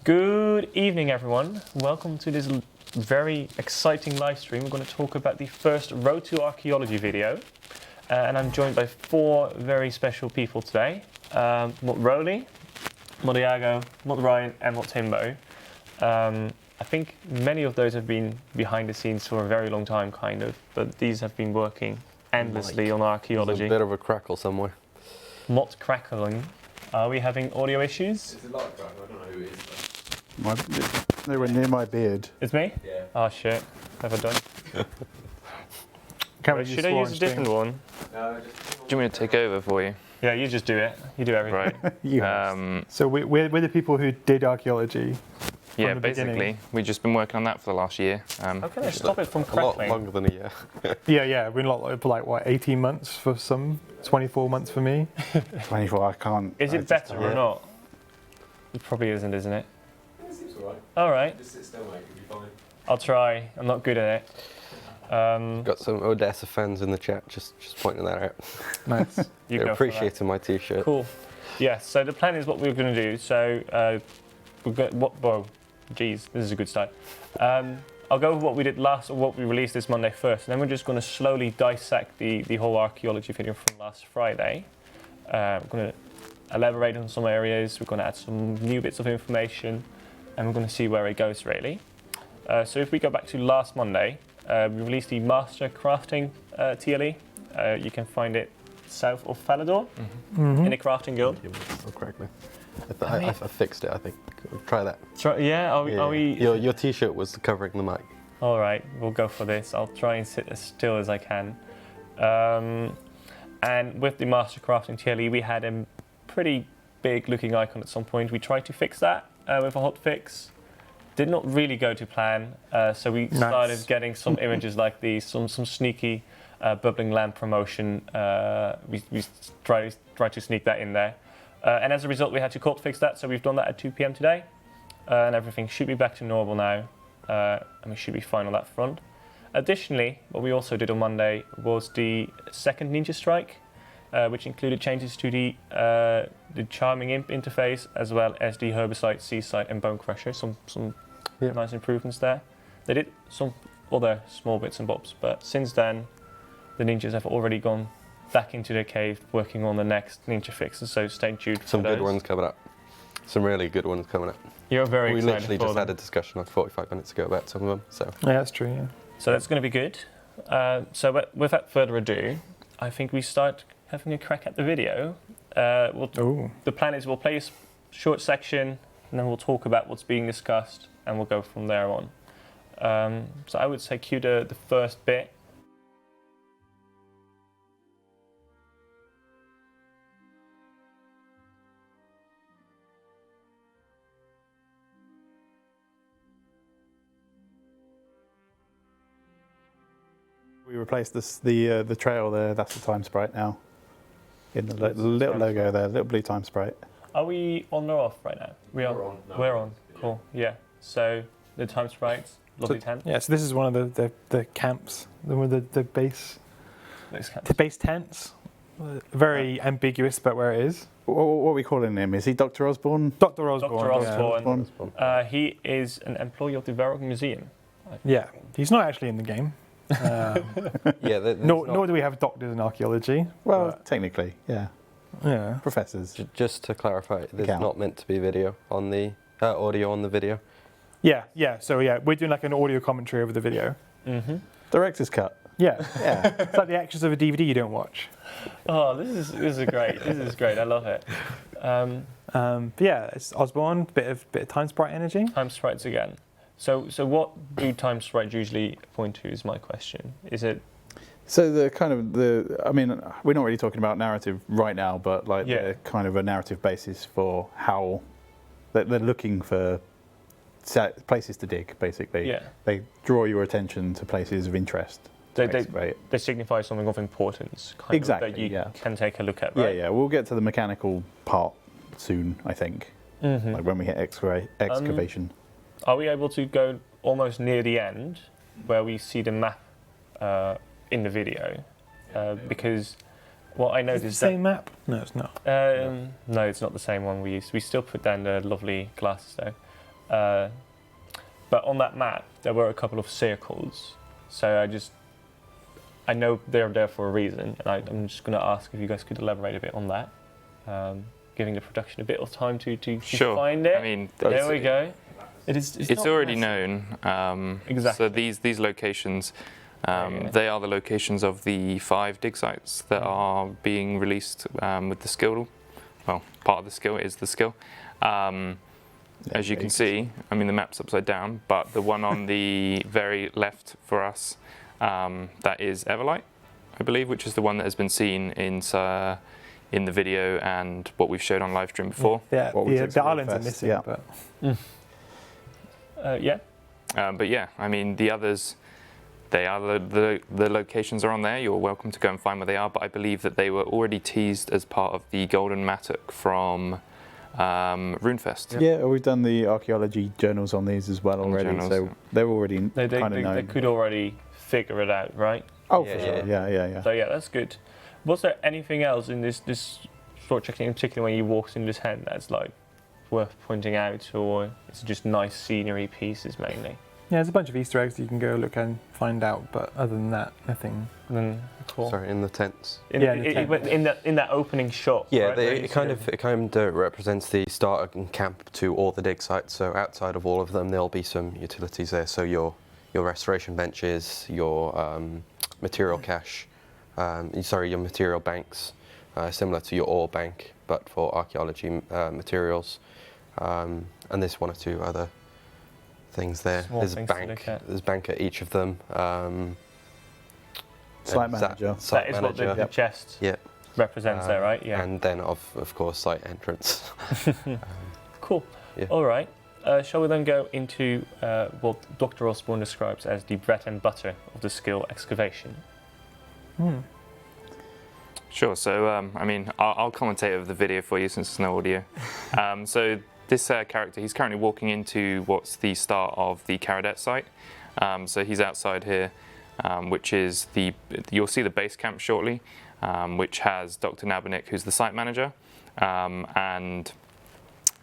Good evening, everyone. Welcome to this very exciting live stream. We're going to talk about the first Road to Archaeology video. And I'm joined by four very special people today. Mot Rowley, Mot Iago, Mot Ryan, and Mot Timbo. I think many of those have been behind the scenes for a very long time, kind of, but these have been working endlessly on archaeology. There's a bit of a crackle somewhere. Mot crackling. Are we having audio issues? It's a lot of crackle, I don't know who it is. They were near my beard. It's me? Yeah. Oh shit, never done. Should I use a different one? No, Do you want me to take over for you? Yeah, you just do it. You do everything. Right. Yes. So we're the people who did archaeology. Yeah, the basically. beginning. We've just been working on that for the last year. How can I stop it from A lot crackling? longer than a year. Yeah. We're not like what, 18 months for some, 24 months for me. 24, I can't. Is I it just better don't- or not? It probably isn't, isn't it? It seems alright. Alright, Just sit still, mate, you'll be fine. I'll try. I'm not good at it. Got some Odessa fans in the chat just pointing that out. Nice. You They're go for that. appreciating my t-shirt. Cool. Yeah, so the plan is what we're going to do. So, we've got whoa, geez, this is a good start. I'll go with what we did last, or what we released this Monday first, and then we're just going to slowly dissect the whole archaeology video from last Friday. We're going to elaborate on some areas, we're going to add some new bits of information, and we're going to see where it goes, really. So if we go back to last Monday, we released the Master Crafting TLE. You can find it south of Falador in the Crafting Guild. Still crackling. I fixed it, I think. Try that. Yeah, are we? Your t-shirt was covering the mic. All right, we'll go for this. I'll try and sit as still as I can. And with the Master Crafting TLE, we had a pretty big looking icon at some point. We tried to fix that with a hotfix. Did not really go to plan, so we started getting some images like these, some sneaky bubbling lamp promotion. We tried to sneak that in there. And as a result, we had to cold fix that, so we've done that at 2 p.m. today. And everything should be back to normal now, and we should be fine on that front. Additionally, what we also did on Monday was the second Ninja Strike, which included changes to the Charming Imp interface, as well as the Herbicide, Seaside, and Bone Crusher. Some nice improvements there. They did some other small bits and bobs, but since then, the ninjas have already gone back into their cave working on the next ninja fixes, so stay tuned for Some those. good ones coming up. Some really good ones coming up. You're very We excited literally for just them. had a discussion like 45 minutes ago about some of them. So Yeah, that's true, yeah. So that's going to be good. So without further ado, I think we start having a crack at the video. The plan is we'll play a short section, and then we'll talk about what's being discussed, and we'll go from there on. So I would say cue the first bit. We replaced the trail there. That's the time sprite now. In the little logo there, little blue time sprite. Are we on or off right now? We're on. No, We're on. yeah. Cool. Yeah. So the time sprites, lovely tent. Yeah, so this is one of the camps, the base Those cats. base tents. Very ambiguous about where it is. What are we calling him? Is he Dr. Osborne? Dr. Osborne. Dr. Osborne. Osborne. He is an employee of the Varrock Museum. Yeah, he's not actually in the game. yeah, Nor do we have doctors in archaeology. Well, but, technically, yeah. yeah. Professors. just to clarify, there's Account. not meant to be video on the audio on the video. Yeah. So yeah, we're doing like an audio commentary over the video. Mm-hmm. Director's cut. Yeah, Yeah. it's like the extras of a DVD you don't watch. Oh, this is great. This is great. I love it. But yeah, it's Osborne, bit of time sprite energy. Time sprites again. So what do time sprites usually point to? Is my question. Is it? So I mean, we're not really talking about narrative right now, but like the kind of a narrative basis for how they're looking for places to dig, basically. Yeah. They draw your attention to places of interest. They signify something of importance, kind Exactly, of, that you yeah. can take a look at, right? Yeah. We'll get to the mechanical part soon, I think. Mm-hmm. Like when we hit excavation. Are we able to go almost near the end, where we see the map in the video? Because what I Is noticed it the same map? No, it's not. No, it's not the same one we used. We still put down the lovely glasses though. But on that map, there were a couple of circles. So I know they're there for a reason, and I'm just going to ask if you guys could elaborate a bit on that, giving the production a bit of time to Sure. find it. I mean, there we go. It's already known. Exactly. So these locations, they are the locations of the 5 dig sites that are being released with the skill. Well, part of the skill is the skill. As you can see, I mean the map's upside down, but the one on the very left for us, that is Everlight, I believe, which is the one that has been seen in the video and what we've showed on live stream before. Yeah, the islands are missing, yeah. but But yeah, I mean the others, they are the locations are on there. You're welcome to go and find where they are. But I believe that they were already teased as part of the Golden Mattock from RuneFest. Yeah, we've done the archaeology journals on these as well already, so they're already kind of known. They could already figure it out, right? Oh, for sure. Yeah. So yeah, that's good. Was there anything else in this sort of checking, in particular when you walked in this hand, that's like worth pointing out, or it's just nice scenery pieces mainly? yeah, there's a bunch of Easter eggs that you can go look and find out, but other than that, nothing. Cool. Sorry, in the tents. In that opening shot. Yeah, right, it kind of represents the starting camp to all the dig sites. So outside of all of them, there'll be some utilities there. So your restoration benches, your material cache, your material banks, similar to your ore bank, but for archaeology materials. And there's 1 or 2 other things there. There's a bank at each of them. Site manager. That is what the chest represents there, right? Yeah. And then, of course, site entrance. Cool. Yeah. All right. Shall we then go into what Dr. Osborne describes as the bread and butter of the skill excavation? Sure. So I mean, I'll commentate over the video for you since there's no audio. So this character, he's currently walking into what's the start of the Caradet site. So he's outside here, which is you'll see the base camp shortly, which has Dr. Nabernick, who's the site manager. And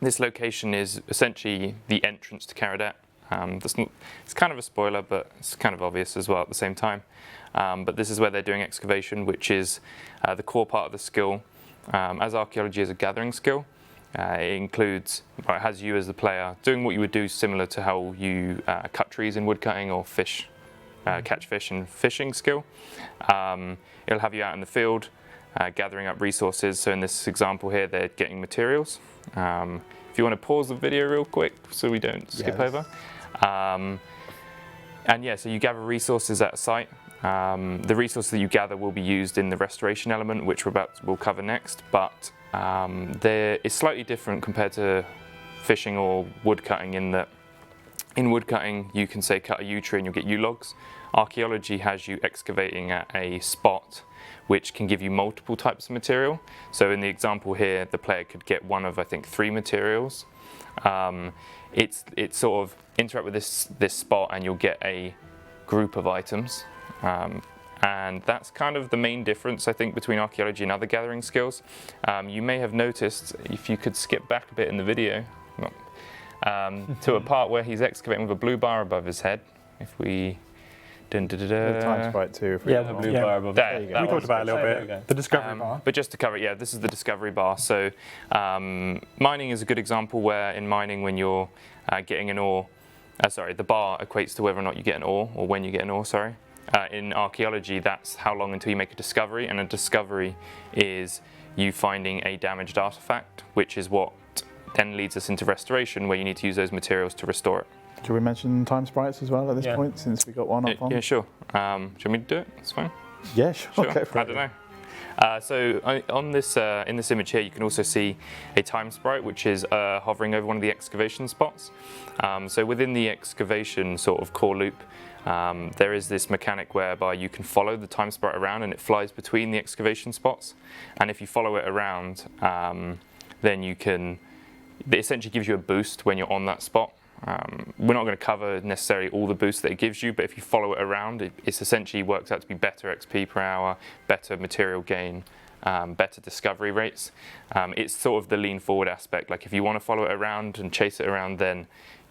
this location is essentially the entrance to Caradet. It's kind of a spoiler, but it's kind of obvious as well at the same time. But this is where they're doing excavation, which is the core part of the skill. As archaeology is a gathering skill, it has you as the player doing what you would do similar to how you cut trees in woodcutting or fish, catch fish in fishing skill. It'll have you out in the field gathering up resources. So in this example here, they're getting materials. If you want to pause the video real quick so we don't skip over. And yeah, so you gather resources at a site. The resources that you gather will be used in the restoration element, which we'll cover next, but it's slightly different compared to fishing or woodcutting in that in woodcutting you can say cut a yew tree and you'll get yew logs. Archaeology has you excavating at a spot which can give you multiple types of material. So in the example here, the player could get one of, I think, 3 materials. It's sort of interact with this spot and you'll get a group of items. And that's kind of the main difference, I think, between archaeology and other gathering skills. You may have noticed, if you could skip back a bit in the video, to a part where he's excavating with a blue bar above his head. If we... The time sprite too. Yeah, the blue bar above. We talked about it a little bit. The discovery bar. But just to cover it, this is the discovery bar. So mining is a good example where in mining when you're getting an ore, the bar equates to whether or not you get an ore, or when you get an ore, sorry. In archaeology, that's how long until you make a discovery, and a discovery is you finding a damaged artifact, which is what then leads us into restoration, where you need to use those materials to restore it. Should we mention time sprites as well at this point, since we got one up on? Yeah, sure. Do you want me to do it? That's fine. Yeah, sure. Okay, I don't know. So on this, in this image here, you can also see a time sprite, which is hovering over one of the excavation spots. So within the excavation sort of core loop, there is this mechanic whereby you can follow the time sprite around and it flies between the excavation spots. And if you follow it around, then it essentially gives you a boost when you're on that spot. We're not going to cover necessarily all the boosts that it gives you, but if you follow it around, it essentially works out to be better XP per hour, better material gain, better discovery rates. It's sort of the lean forward aspect. Like if you want to follow it around and chase it around, then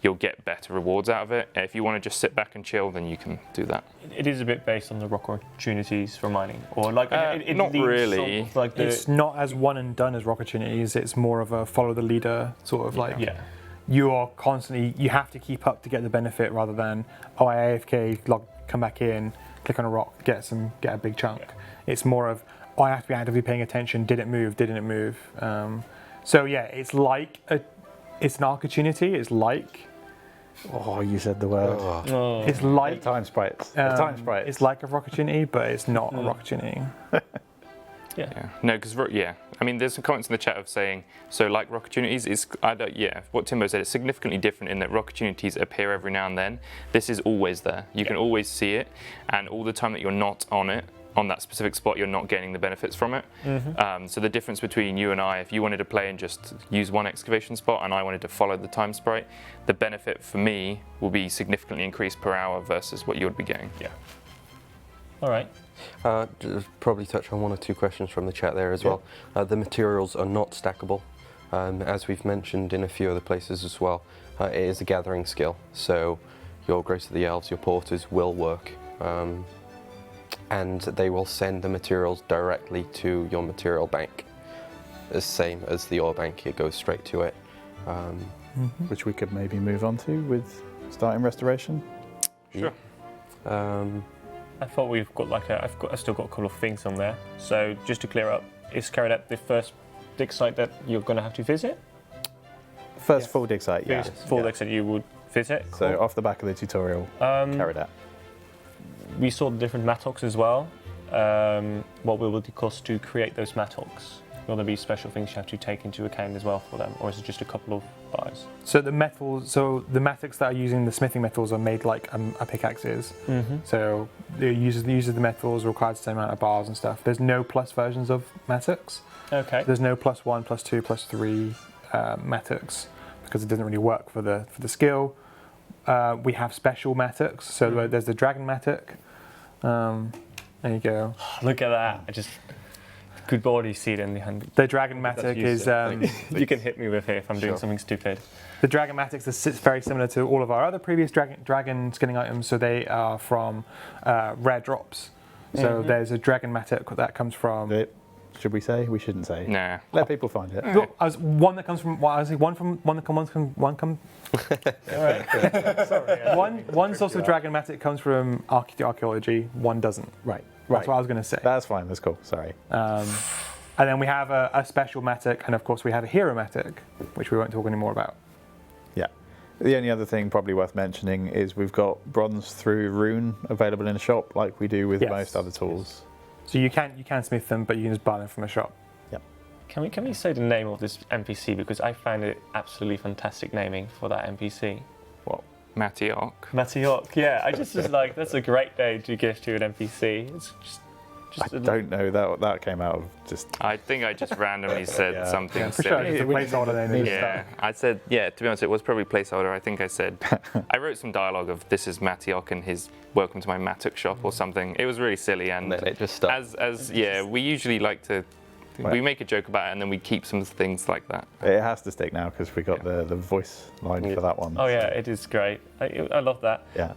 you'll get better rewards out of it. If you want to just sit back and chill, then you can do that. It is a bit based on the rock opportunities for mining, or like it not leads really. Sort of like It's not as one and done as rock opportunities. It's more of a follow the leader sort of like. yeah. You are constantly, you have to keep up to get the benefit rather than, oh, I AFK, come back in, click on a rock, get a big chunk. Yeah. It's more of, oh, I have to be actively paying attention. Did it move? Didn't it move? So yeah, it's like it's an opportunity. It's like, Oh, you said the word. Oh. it's like Time sprites. Time sprites. It's like a rock opportunity, but it's not a rock opportunity. Yeah. No, because I mean, there's some comments in the chat of saying, so like rock opportunities is, what Timbo said, it's significantly different in that rock opportunities appear every now and then. This is always there. You can always see it, and all the time that you're not on it, on that specific spot, you're not getting the benefits from it. So the difference between you and I, if you wanted to play and just use one excavation spot and I wanted to follow the time sprite, the benefit for me will be significantly increased per hour versus what you would be getting. Yeah. All right. Just probably touch on one or two questions from the chat there as well. The materials are not stackable. As we've mentioned in a few other places as well, it is a gathering skill. So your Grace of the Elves, your porters will work. And they will send the materials directly to your material bank. The same as the ore bank, it goes straight to it. Which we could maybe move on to with starting restoration. Sure. I thought we've got I've still got a couple of things on there. So just to clear up, is Caradet the first dig site that you're going to have to visit? First full dig site, yeah. First full dig site you would visit? So off the back of the tutorial, carried out. We saw the different Mattocks as well. What will it cost to create those Mattocks? Will there be special things you have to take into account as well for them, or is it just a couple of buys? So the Mattox that are using the smithing metals are made like a pickaxe is. So the uses the metals requires the same amount of bars and stuff. There's no plus versions of Mattox. Okay. There's no +1, +2, +3 Mattox because it doesn't really work for the skill. We have special Mattox. So there's the Dragon Mattock. There you go. Look at that! I just could already see it in the hand. The Dragon Mattock is. You can hit me with it if I'm doing something stupid. The Dragon Mattox is very similar to all of our other previous dragon skinning items. So they are from rare drops. So there's a Dragon Mattock that comes from. Should we say? We shouldn't say. Nah. Let people find it. One that comes from. One source of Dragon Mattock comes from archaeology. One doesn't. Right. That's what I was going to say. That's fine. That's cool. Sorry. And then we have a special Mattock, and of course we have a hero Mattock, which we won't talk any more about. Yeah. The only other thing probably worth mentioning is we've got bronze through rune available in the shop, like we do with most other tools. So you can smith them, but you can just buy them from a shop. Yep. Can we say the name of this NPC, because I found it absolutely fantastic naming for that NPC. What? Mattocks. Mattocks. Yeah, I just was like, that's a great name to give to an NPC. It's just I don't know, that came out of just. I think I just randomly said something For silly. sure, it's a placeholder name. Yeah, I said, to be honest, it was probably placeholder. I think I said, I wrote some dialogue of this is Mattocks and his welcome to my Mattock shop or something. It was really silly, and then it just stuck. We usually like to, we make a joke about it and then we keep some things like that. It has to stick now because we got the voice line for that one. Oh yeah, it is great. I love that. Yeah.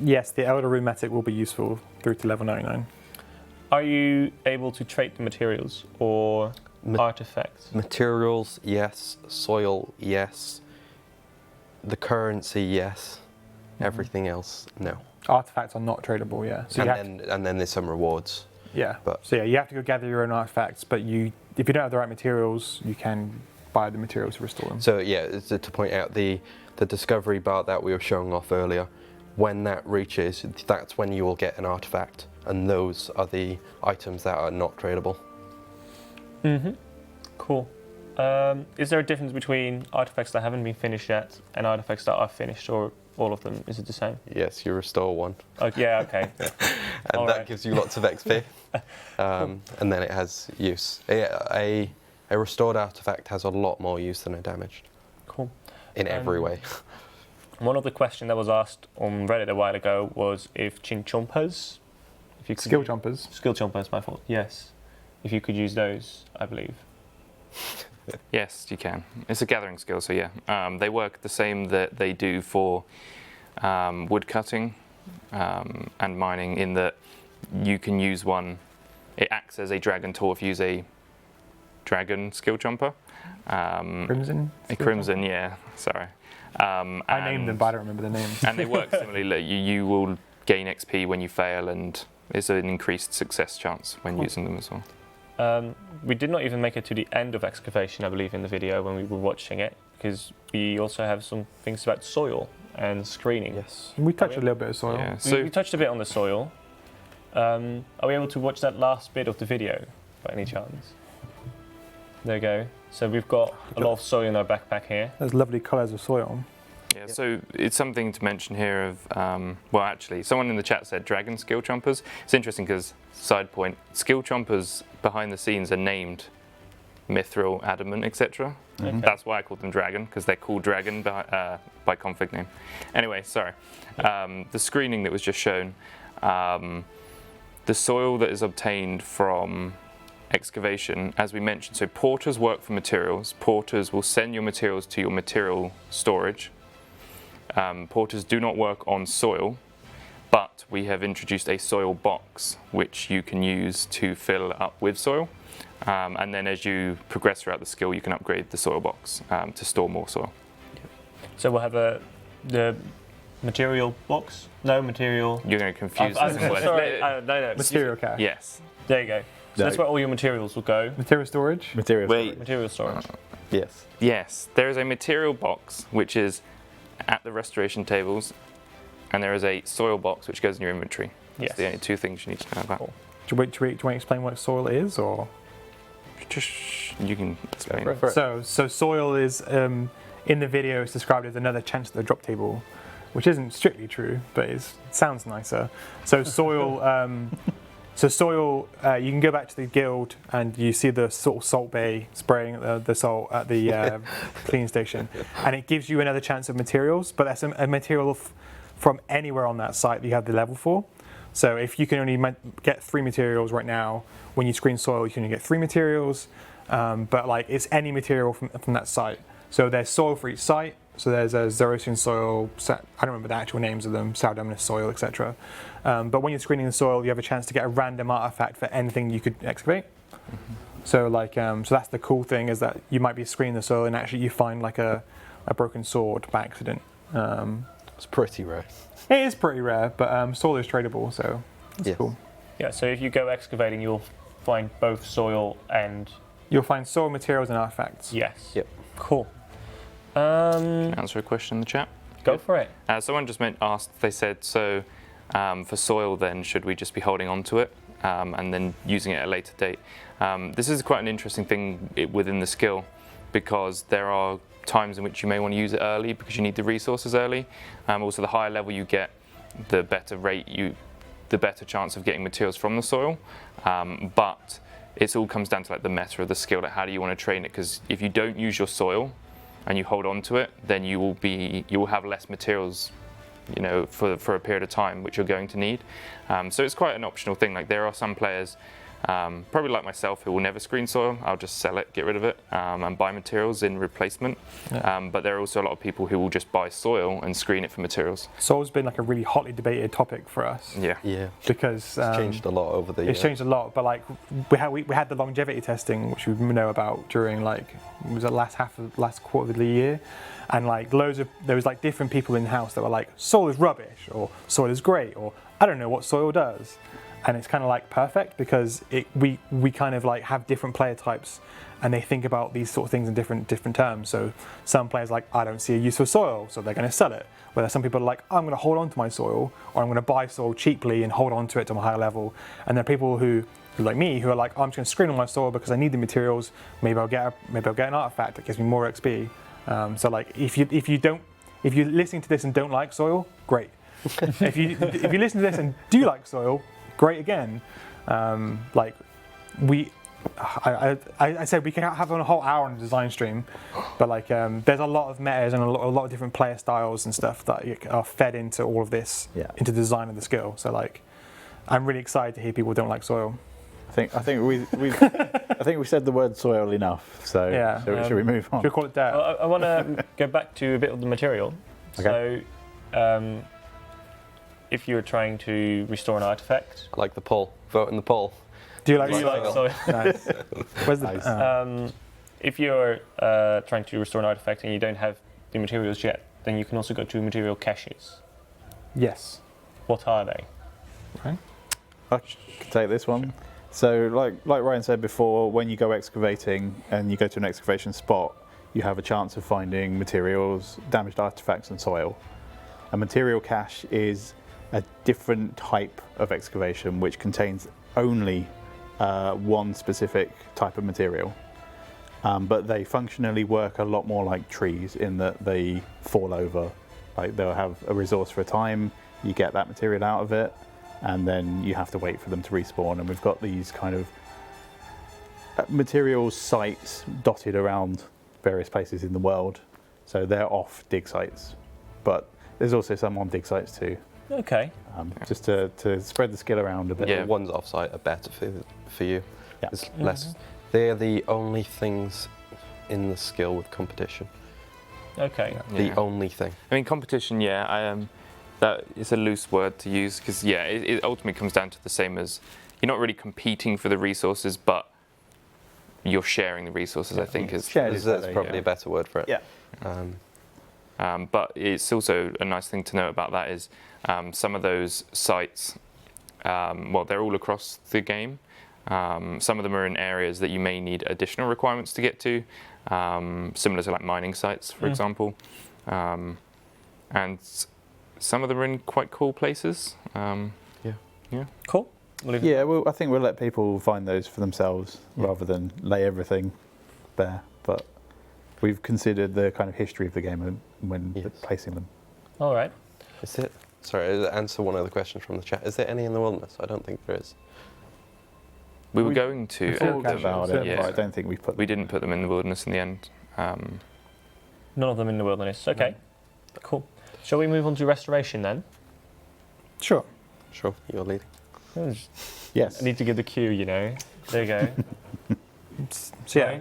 Yes, the Elder Rune Mattock will be useful through to level 99. Are you able to trade the materials or artifacts? Materials, yes. Soil, yes. The currency, yes. Everything else, no. Artifacts are not tradable, yeah. So and then there's some rewards. Yeah. But so you have to go gather your own artifacts, but if you don't have the right materials, you can buy the materials to restore them. So to point out the discovery bar that we were showing off earlier, when that reaches, that's when you will get an artifact, and those are the items that are not tradable. Cool. Is there a difference between artifacts that haven't been finished yet and artifacts that are finished, or all of them? Is it the same? Yes, you restore one. Oh, yeah, okay. And that gives you lots of XP. And then it has use. A restored artifact has a lot more use than a damaged. Cool. In every way. One of the questions that was asked on Reddit a while ago was if chinchompas, Skill jumpers, my fault, yes. If you could use those, I believe. Yes, you can. It's a gathering skill, so yeah. They work the same that they do for wood cutting and mining, in that you can use one. It acts as a dragon tool if you use a dragon skill jumper. Crimson? A crimson, yeah. Sorry. I named them, but I don't remember the names. And they work similarly. You will gain XP when you fail, and there's an increased success chance when using them as well. We did not even make it to the end of excavation, I believe, in the video when we were watching it, because we also have some things about soil and screening. Yes. We touched a little bit of soil. Yeah. We touched a bit on the soil. Are we able to watch that last bit of the video by any chance? There we go. So we've got a lot of soil in our backpack here. There's lovely colours of soil. Yeah, so it's something to mention here of, well, actually, someone in the chat said dragon skill chompers. It's interesting because, side point, skill chompers behind the scenes are named mithril, adamant, etc. Okay. That's why I called them dragon, because they're called dragon by config name. Anyway, sorry. The screening that was just shown, the soil that is obtained from excavation, as we mentioned, so porters work for materials. Porters will send your materials to your material storage. Porters do not work on soil, but we have introduced a soil box which you can use to fill up with soil. And then as you progress throughout the skill, you can upgrade the soil box to store more soil. So we'll have the material box? No, material... You're going to confuse I'm this word. sorry, no. Material cache. Yes. There you go. So that's where all your materials will go. Material storage. Materials. Wait. Material storage. Yes. Yes, there is a material box which is at the restoration tables, and there is a soil box which goes in your inventory. That's Yes. the only two things you need to know about. Cool. Do you want to explain what soil is, or? Just, you can explain. Go for it. So soil is, in the video, it's described as another chance at the drop table, which isn't strictly true, but it sounds nicer. So soil, you can go back to the guild and you see the sort of salt bay spraying the salt at the cleaning station, and it gives you another chance of materials, but that's a material from anywhere on that site that you have the level for. So if you can only get 3 materials right now, when you screen soil, you can only get 3 materials, but like it's any material from that site. So there's soil for each site. So there's a Zerosian soil, I don't remember the actual names of them, Saldominus soil, etc. But when you're screening the soil, you have a chance to get a random artifact for anything you could excavate. Mm-hmm. So like, so that's the cool thing, is that you might be screening the soil and actually you find like a broken sword by accident. It's pretty rare. It is pretty rare, but soil is tradable, so that's cool. Yeah, so if you go excavating, you'll find both soil and... You'll find soil materials and artifacts. Yes. Yep. Cool. Answer a question in the chat. Go for it. Someone just asked, they said, so for soil then, should we just be holding on to it and then using it at a later date? This is quite an interesting thing within the skill, because there are times in which you may want to use it early because you need the resources early. Also, the higher level you get, the better the better chance of getting materials from the soil. But it all comes down to like the meta of the skill, like how do you want to train it? Because if you don't use your soil and you hold on to it, then you will have less materials, you know, for a period of time, which you're going to need. So it's quite an optional thing. Like there are some players, probably like myself, who will never screen soil. I'll just sell it, get rid of it, and buy materials in replacement. Yeah. But there are also a lot of people who will just buy soil and screen it for materials. Soil's been like a really hotly debated topic for us. Yeah. Yeah. Because It's changed a lot over the years. it's changed a lot, but like we had the longevity testing, which we know about during like, was it last quarter of the year, and like there was like different people in the house that were like, soil is rubbish, or soil is great, or I don't know what soil does. And it's kind of like perfect, because we kind of like have different player types, and they think about these sort of things in different terms. So some players are like, I don't see a use for soil, so they're going to sell it. Whereas some people are like, I'm going to hold on to my soil, or I'm going to buy soil cheaply and hold on to it to a higher level. And there are people who like me, who are like, I'm just going to screen on my soil because I need the materials. Maybe I'll get an artifact that gives me more XP. So like, if you're listening to this and don't like soil, great. if you listen to this and do like soil, great again. I said we can have a whole hour on the design stream, but like there's a lot of metas and a lot of different player styles and stuff that are fed into all of this, into the design of the skill. So like, I'm really excited to hear people don't like soil. I think we said the word soil enough. So Yeah, should we move on? Should we call it dirt? Well, I want to go back to a bit of the material. Okay. So, if you're trying to restore an artifact, I like the poll. Vote in the poll. Do you like soil? Nice. Where's the? Nice. if you're trying to restore an artifact and you don't have the materials yet, then you can also go to material caches. Yes. What are they? I can take this one. So, like Ryan said before, when you go excavating and you go to an excavation spot, you have a chance of finding materials, damaged artifacts, and soil. A material cache is a different type of excavation which contains only one specific type of material. But they functionally work a lot more like trees in that they fall over. Like they'll have a resource for a time, you get that material out of it, and then you have to wait for them to respawn. And we've got these kind of materials sites dotted around various places in the world. So they're off dig sites, but there's also some on dig sites too. Okay. Just to spread the skill around a bit. The ones offsite are better for you. Yeah. It's less. They're the only things in the skill with competition. Okay. The only thing. I mean, competition, that is a loose word to use because, it ultimately comes down to the same as you're not really competing for the resources, but you're sharing the resources, I think. That's probably a better word for it. Yeah. But it's also a nice thing to know about that is some of those sites, they're all across the game. Some of them are in areas that you may need additional requirements to get to, similar to like mining sites, for example. And some of them are in quite cool places. Cool. Well, I think we'll let people find those for themselves rather than lay everything there. But we've considered the kind of history of the game when placing them. All right. Sorry, to answer one of the questions from the chat. Is there any in the wilderness? I don't think there is. We were going to talked about it, yeah. but I don't think we put them. We didn't put them in the wilderness in the end. None of them in the wilderness. Okay. Cool. Shall we move on to restoration then? Sure. Sure, you're leading. Yes. I need to give the cue, you know. There you go. So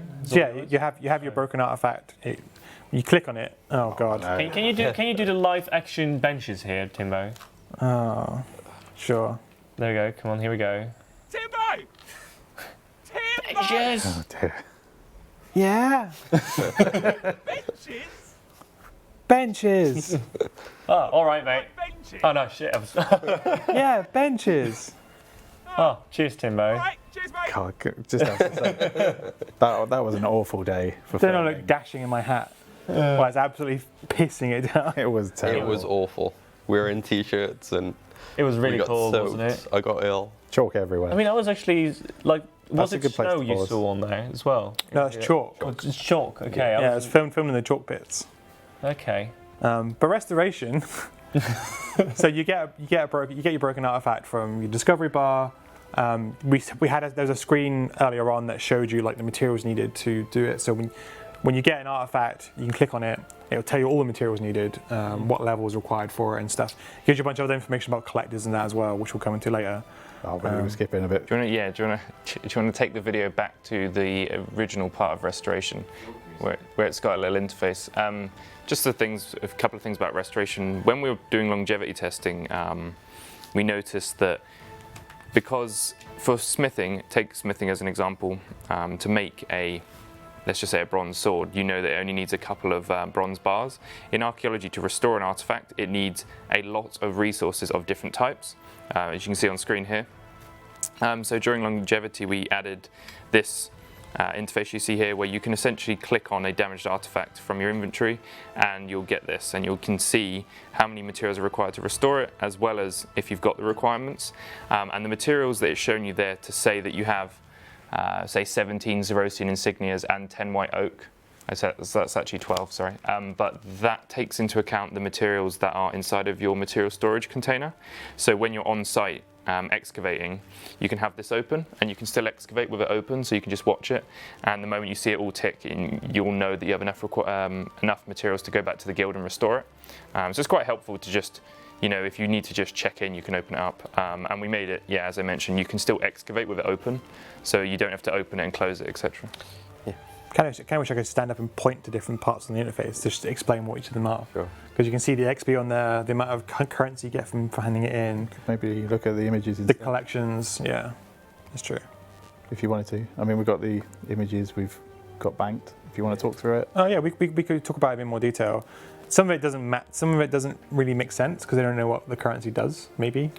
you have your broken artifact. You click on it. Oh god. No. Can you do the live action benches here, Timbo? Oh, sure. There we go. Come on, here we go. Timbo! Benches. Oh dear. Yeah. Benches! Benches. Oh, all right, mate. Benches! Oh no, shit. Yeah, benches. Oh, cheers, Timbo. Right, cheers, mate! God, just have to say, that was an awful day for Don't I filming. look dashing in my hat? Well, it's absolutely pissing it down. It was terrible. It was awful. We were in t-shirts and It was we really got cool, soaked. wasn't it? I got ill. Chalk everywhere. I mean, I was actually like, was That's a it good place snow to you pause. saw on there as well? No, it's chalk. Oh, it's chalk. Okay. I Yeah, it's wasn't- filmed in the chalk bits. Okay. But restoration. So you get your broken artifact from your discovery bar. There's a screen earlier on that showed you like the materials needed to do it. So when you get an artifact, you can click on it. It'll tell you all the materials needed, what level is required for it and stuff. It gives you a bunch of other information about collectors and that as well, which we'll come into later. We're skipping a bit. Do you want to take the video back to the original part of restoration, where it's got a little interface? Just a couple of things about restoration. When we were doing longevity testing, we noticed that because for smithing, take smithing as an example, to make let's just say a bronze sword, you know that it only needs a couple of bronze bars. In archaeology, to restore an artifact, it needs a lot of resources of different types, as you can see on screen here. So during longevity, we added this interface you see here, where you can essentially click on a damaged artifact from your inventory and you'll get this, and you can see how many materials are required to restore it, as well as if you've got the requirements. And the materials that it's shown you there to say that you have say 17 Zerosian insignias and 10 white oak. That's actually 12, sorry. But that takes into account the materials that are inside of your material storage container. So when you're on site excavating, you can have this open and you can still excavate with it open, so you can just watch it. And the moment you see it all tick, you'll know that you have enough materials to go back to the guild and restore it. So it's quite helpful to just if you need to just check in, you can open it up. And we made it, as I mentioned, you can still excavate with it open, so you don't have to open it and close it, etc. Kind of wish I could stand up and point to different parts on the interface just to explain what each of them are. Sure. Because you can see the XP on there, the amount of currency you get for handing it in. Maybe look at the images The instead, collections, yeah, that's true. if you wanted to. I mean, we've got the images we've got banked. If you want to talk through it. Oh yeah, we could talk about it in more detail. Some of it doesn't really make sense because they don't know what the currency does. Maybe.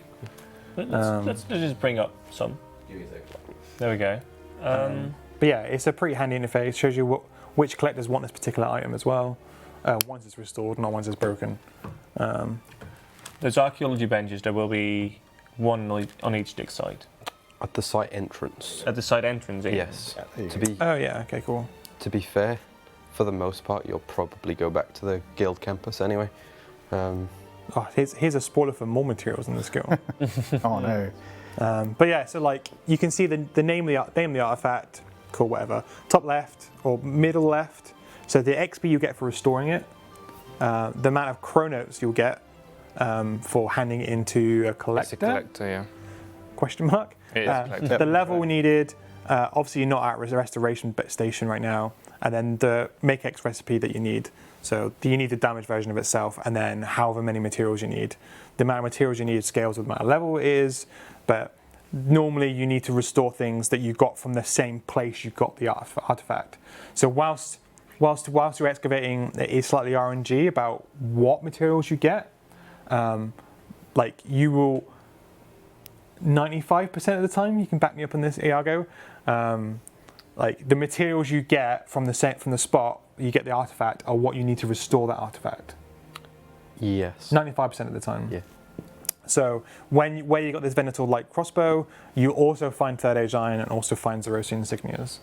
Let's just bring up some. Give me a sec. There we go. But yeah, it's a pretty handy interface. Shows you which collectors want this particular item as well. Once it's restored, not once it's broken. Those archaeology benches, there will be one on each dig site. At the site entrance. At the site entrance, even. Yes. there you To go. be Oh yeah, okay, cool. to be fair, for the most part, you'll probably go back to the guild campus anyway. Oh, here's a spoiler for more materials in the skill. Oh no. But yeah, so like you can see the name of the artifact, cool, whatever. Top left or middle left. So the XP you get for restoring it, the amount of chronotes you'll get for handing it into a collector. It's a collector, yeah. Question mark. It is a collector. The level we needed. Obviously, you're not at restoration station right now, and then the make X recipe that you need. So you need the damaged version of itself, and then however many materials you need. The amount of materials you need scales with the amount of level it is, but normally you need to restore things that you got from the same place you got the artifact. So whilst you're excavating, it is slightly RNG about what materials you get. Like you will 95% of the time, you can back me up on this, Iago. Like the materials you get from the spot, you get the artifact, are what you need to restore that artifact. Yes. 95% of the time. Yeah. So where you got this Venator light crossbow, you also find Third Age Iron and also find Zerosian insignias.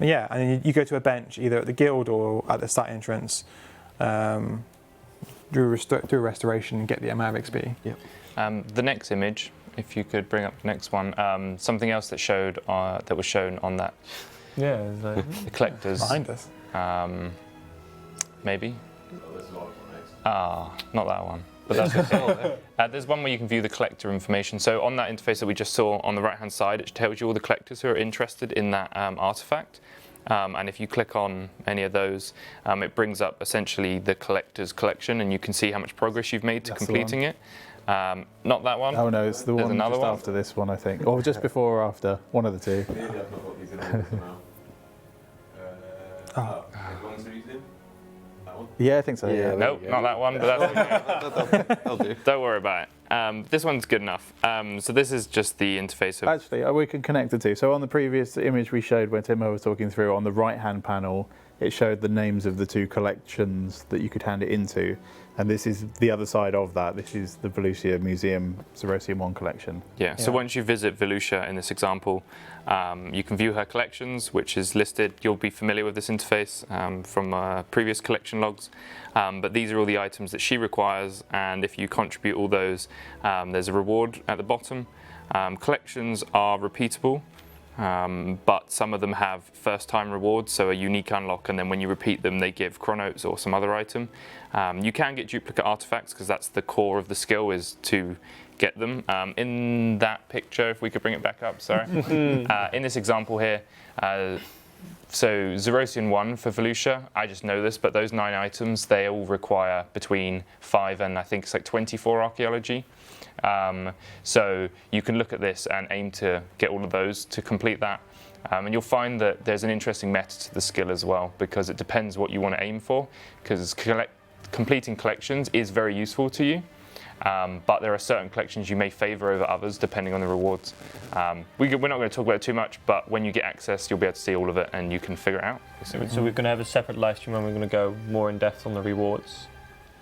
Yeah, and then you go to a bench either at the guild or at the site entrance, do a restoration and get the amount of XP. Yep. The next image, if you could bring up the next one, something else that was shown on that. Yeah, it's like, The collectors. Behind us. Maybe. Oh, this is what I've got next. Not that one. But that's okay. There's one where you can view the collector information. So on that interface that we just saw on the right-hand side, it tells you all the collectors who are interested in that artifact. And if you click on any of those, it brings up essentially the collector's collection, and you can see how much progress you've made to That's the completing it. Not that one. Oh no, it's the There's one another just one. after this one, I think, or just before or after, one of the two. Clearly, I've not got these in order somehow. Which ones have you seen? That one? Yeah, I think so. Yeah, Yeah. Nope, not that one, but that's okay. That'll do. Don't worry about it. This one's good enough. So this is just the interface of... Actually, we can connect the two. So on the previous image we showed when Timo was talking through, on the right-hand panel, it showed the names of the two collections that you could hand it into. And this is the other side of that. This is the Volusia Museum Zerosium 1 collection. Yeah, so once you visit Volusia in this example, you can view her collections, which is listed. You'll be familiar with this interface from previous collection logs. But these are all the items that she requires, and if you contribute all those, there's a reward at the bottom. Collections are repeatable, but some of them have first-time rewards, so a unique unlock, and then when you repeat them, they give chronotes or some other item. You can get duplicate artifacts, because that's the core of the skill, is to get them. In that picture, if we could bring it back up, sorry. In this example here, so Zerosian 1 for Volusia, I just know this, but those 9 items, they all require between 5 and I think it's like 24 archaeology. So you can look at this and aim to get all of those to complete that. And you'll find that there's an interesting meta to the skill as well, because it depends what you want to aim for, because completing collections is very useful to you. But there are certain collections you may favour over others depending on the rewards. We're not going to talk about it too much, but when you get access, you'll be able to see all of it and you can figure it out. so we're going to have a separate live stream, and we're going to go more in depth on the rewards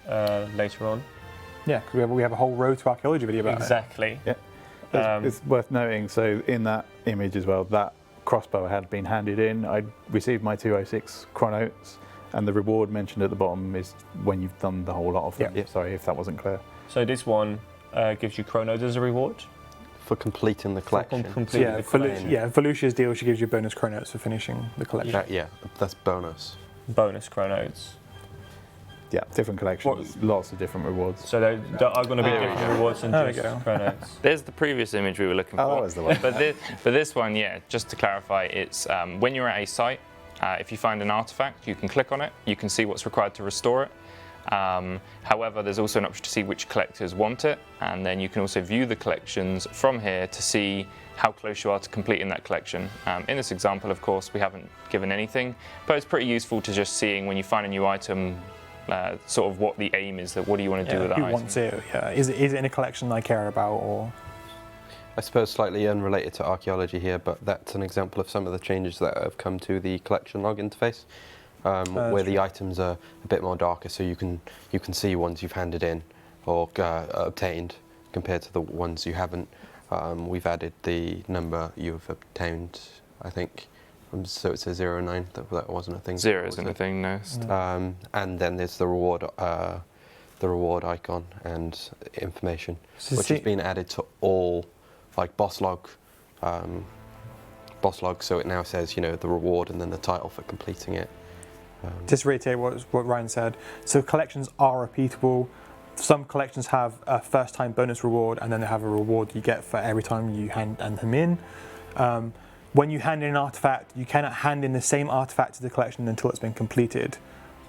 later on. Yeah, because we have a whole Road to Archaeology video about it. Exactly. Yeah. It's worth noting, so in that image as well, that crossbow had been handed in. I received my 206 chronotes, and the reward mentioned at the bottom is when you've done the whole lot of them. Yeah. Sorry if that wasn't clear. So this one gives you chronos as a reward. For completing the collection. Completing the collection. Volusia's deal, she gives you bonus chronotes for finishing the collection. Yeah, that's bonus. Bonus chronotes. Yeah, different collections, lots of different rewards. So there are going to be There we different go. rewards than There we just go. chronos. There's the previous image we were looking Oh, for. that was the one. But this one, yeah, just to clarify, it's when you're at a site, if you find an artifact, you can click on it, you can see what's required to restore it. However, there's also an option to see which collectors want it, and then you can also view the collections from here to see how close you are to completing that collection. In this example, of course, we haven't given anything, but it's pretty useful to just seeing when you find a new item, sort of what the aim is, that what do you want to do with that Who item. wants it? Yeah. Is it in a collection I care about, or? I suppose slightly unrelated to archaeology here, but that's an example of some of the changes that have come to the collection log interface, where the items are a bit more darker, so you can see ones you've handed in or obtained compared to the ones you haven't. We've added the number you've obtained, I think, so it says 09. That wasn't a thing. 0 isn't a thing, no. And then there's the reward icon and information, which has been added to all, like boss log. So it now says, the reward and then the title for completing it. Just reiterate what Ryan said. So collections are repeatable. Some collections have a first-time bonus reward, and then they have a reward you get for every time you hand them in. When you hand in an artifact, you cannot hand in the same artifact to the collection until it's been completed.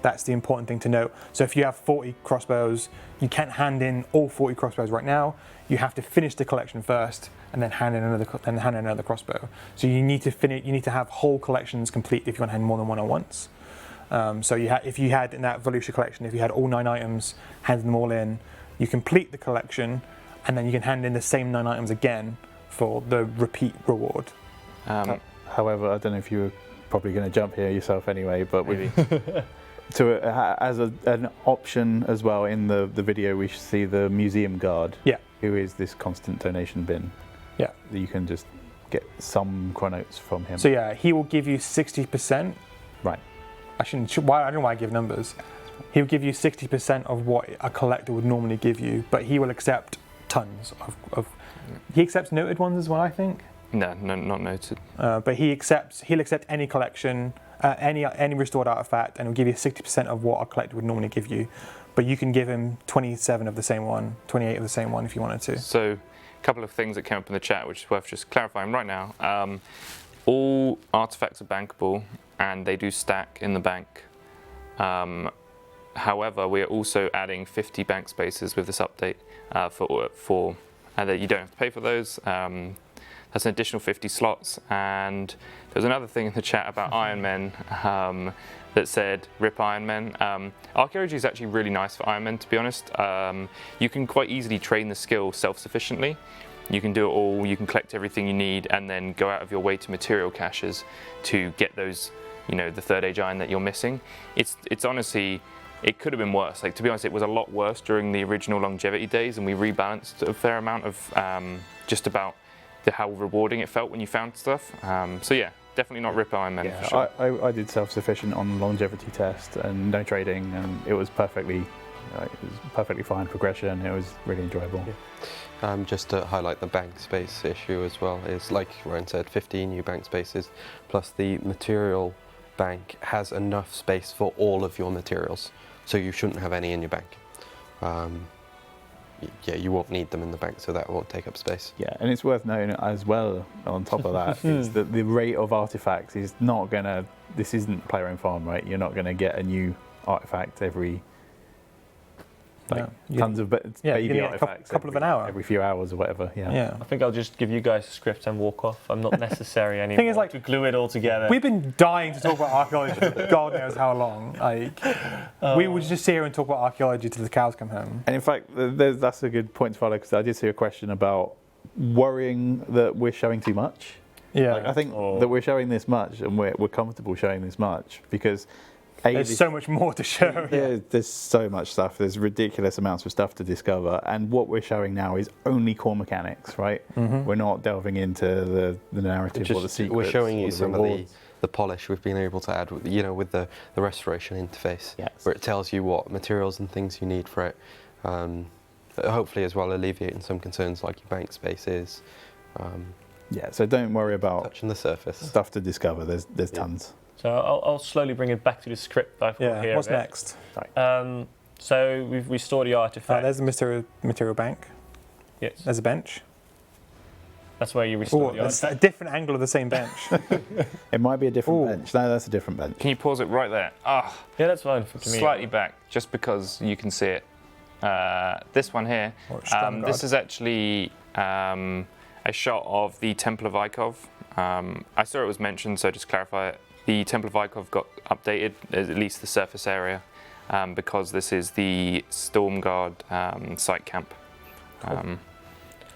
That's the important thing to note. So if you have 40 crossbows, you can't hand in all 40 crossbows right now. You have to finish the collection first, and then hand in another crossbow. So you need to finish. You need to have whole collections complete if you want to hand more than one at once. So if you had in that Volusia collection, if you had all 9 items, hand them all in, you complete the collection, and then you can hand in the same 9 items again for the repeat reward. However, I don't know if you were probably going to jump here yourself anyway, but Maybe. as an option as well in the video, we see the museum guard, who is this constant donation bin. Yeah, you can just get some chronotes from him. So yeah, he will give you 60%. Right. I don't know why I give numbers. He'll give you 60% of what a collector would normally give you, but he will accept tons of he accepts noted ones as well, I think. No, not noted. But he'll accept any collection, any restored artifact, and he'll give you 60% of what a collector would normally give you. But you can give him 27 of the same one, 28 of the same one if you wanted to. So, a couple of things that came up in the chat, which is worth just clarifying right now. All artifacts are bankable, and they do stack in the bank. However, we are also adding 50 bank spaces with this update for that you don't have to pay for those. That's an additional 50 slots. And there's another thing in the chat about Iron Men that said, rip Iron Men. Archaeology is actually really nice for Iron Men, to be honest. You can quite easily train the skill self-sufficiently. You can do it all, you can collect everything you need, and then go out of your way to material caches to get those, the third age iron that you're missing. It's honestly, it could have been worse. Like, to be honest, it was a lot worse during the original longevity days, and we rebalanced a fair amount of just about how rewarding it felt when you found stuff. So yeah, definitely not rip Iron Man for sure. I did self-sufficient on longevity test and no trading, and it was perfectly fine progression. It was really enjoyable. Yeah. Just to highlight the bank space issue as well, is like Ryan said, 15 new bank spaces, plus the material bank has enough space for all of your materials, so you shouldn't have any in your bank. You won't need them in the bank, so that won't take up space. Yeah, and it's worth noting as well, on top of that, is that the rate of artifacts is not this isn't player owned farm, right? You're not gonna get a new artifact every tons of baby artifacts couple of an hour every few hours or whatever. Yeah. I think I'll just give you guys a script and walk off. I'm not necessary anymore. Thing is, to glue it all together. We've been dying to talk about archaeology for God knows how long. We would just sit here and talk about archaeology till the cows come home. And in fact, that's a good point to follow, because I did see a question about worrying that we're showing too much. Yeah. I think that we're showing this much, and we're comfortable showing this much, because there's so much more to show. There's so much stuff. There's ridiculous amounts of stuff to discover, and what we're showing now is only core mechanics, right? Mm-hmm. We're not delving into the narrative or the secrets. We're showing you some of the polish we've been able to add, with the restoration interface, where it tells you what materials and things you need for it. Hopefully, as well, alleviating some concerns like your bank spaces. So don't worry about touching the surface. Stuff to discover. There's tons. So I'll slowly bring it back to the script I've got here. What's next? So we've restored the artifact. There's the material bank. Yes. There's a bench. That's where you restore the That's artifact. a different angle of the same bench. It might be a different bench. No, that's a different bench. Can you pause it right there? Ah, Yeah, that's fine for me. slightly back, just because you can see it. This one here. Or a strong guard. This is actually a shot of the Temple of Ikov. I saw it was mentioned, so just to clarify it. The Temple of Ikov got updated, at least the surface area, because this is the Storm Guard site camp.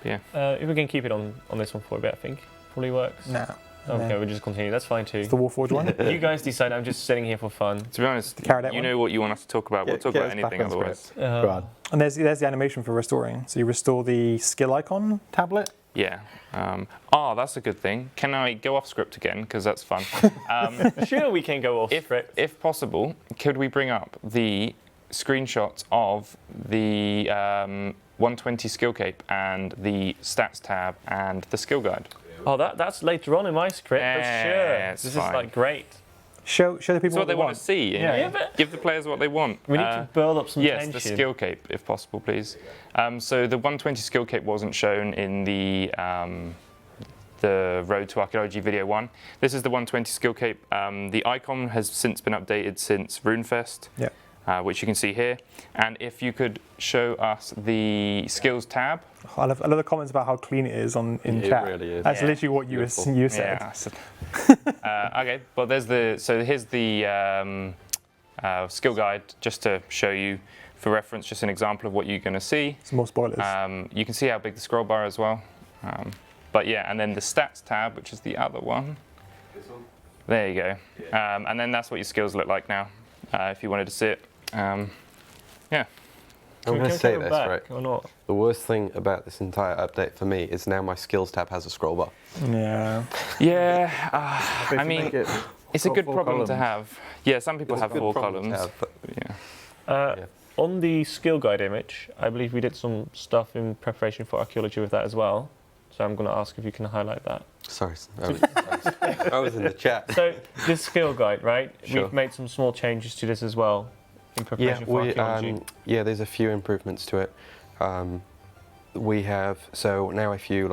Yeah. If we can keep it on this one for a bit, I think probably works. No. Okay, we'll just continue. That's fine too. It's the Warforged one. You guys decide. I'm just sitting here for fun. To be honest, carry that you one. know what you want us to talk about. We'll talk about anything otherwise. Go on. And there's the animation for restoring. So you restore the skill icon tablet. Yeah. That's a good thing. Can I go off script again? Because that's fun. Sure, we can go off script. If possible, could we bring up the screenshots of the 120 Skillcape and the stats tab and the skill guide? Oh, that's later on in my script, but sure. it's This fine. is like great. Show the people It's what they want to see. Yeah, and but- give the players what they want. We need to build up some Yes, tension. the Skillcape, if possible, please. So the 120 Skillcape wasn't shown in the Road to Archaeology video 1. This is the 120 Skillcape. The icon has since been updated since RuneFest, which you can see here. And if you could show us the skills tab. I love the comments about how clean it is in It chat. really is. That's Yeah. literally what you said. Yeah. Okay, well here's the skill guide, just to show you for reference, just an example of what you're going to see. Some more spoilers. You can see how big the scroll bar is as well. But yeah, and then the stats tab, which is the other one. This one? There you go. And then that's what your skills look like now, if you wanted to see it. Yeah. I'm going to say this, right? Or not? The worst thing about this entire update for me is now my skills tab has a scroll bar. Yeah. Yeah, If I you mean, make it it's a good four problem to columns. have. Yeah, some people It's a have good 4 problem to columns. have, but Yeah. On the skill guide image, I believe we did some stuff in preparation for archaeology with that as well. So I'm going to ask if you can highlight that. sorry, I was in the chat. So this skill guide, right? Sure. We've made some small changes to this as well in preparation for archaeology. There's a few improvements to it. We have, so now if you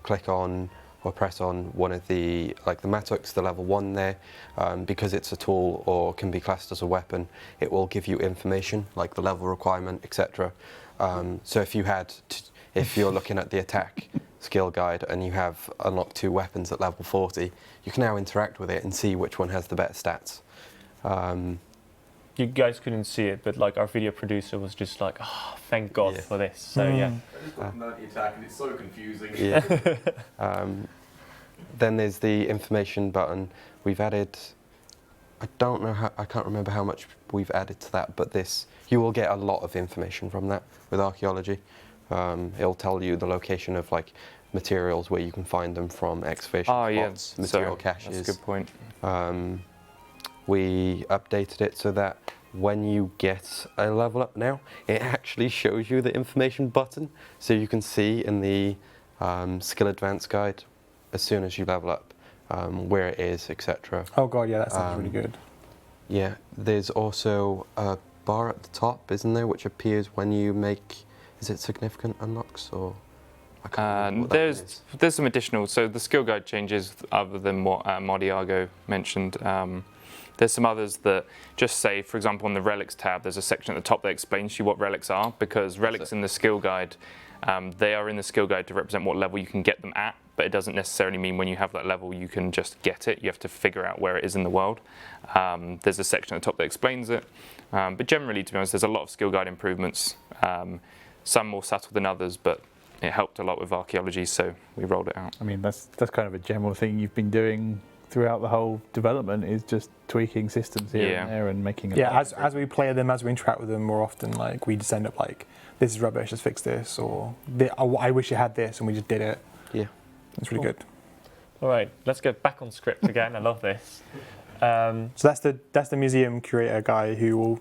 click on or press on one of the Mattox, the level 1 there, because it's a tool or can be classed as a weapon, it will give you information like the level requirement, etc. So if you're looking at the attack skill guide and you have unlocked 2 weapons at level 40, you can now interact with it and see which one has the better stats. You guys couldn't see it, but like our video producer was just like, oh, thank God for this. So yeah. I just got the attack and it's so confusing. Yeah. Then there's the information button. We've added, I can't remember how much we've added to that, but you will get a lot of information from that with archaeology. It'll tell you the location of materials where you can find them from excavation spots, material caches. That's a good point. We updated it so that when you get a level up now, it actually shows you the information button, so you can see in the skill advance guide as soon as you level up where it is, etc. Oh god, yeah, that sounds really good. Yeah, there's also a bar at the top, isn't there, which appears when you make, is it significant unlocks or? I can't remember what that is. There's some additional, so the skill guide changes other than what Modiago mentioned. There's some others that just say, for example, on the relics tab, there's a section at the top that explains to you what relics are, because relics in the skill guide, they are in the skill guide to represent what level you can get them at, but it doesn't necessarily mean when you have that level you can just get it. You have to figure out where it is in the world. There's a section at the top that explains it. But generally, to be honest, there's a lot of skill guide improvements, some more subtle than others, but it helped a lot with archaeology, so we rolled it out. I mean, that's kind of a general thing you've been doing throughout the whole development, is just tweaking systems here and there and making it. Yeah, as we play them, as we interact with them more often, we just end up this is rubbish, let's fix this, or I wish you had this, and we just did it. Yeah. It's really good. All right, let's get back on script again. I love this. So that's the museum curator guy who will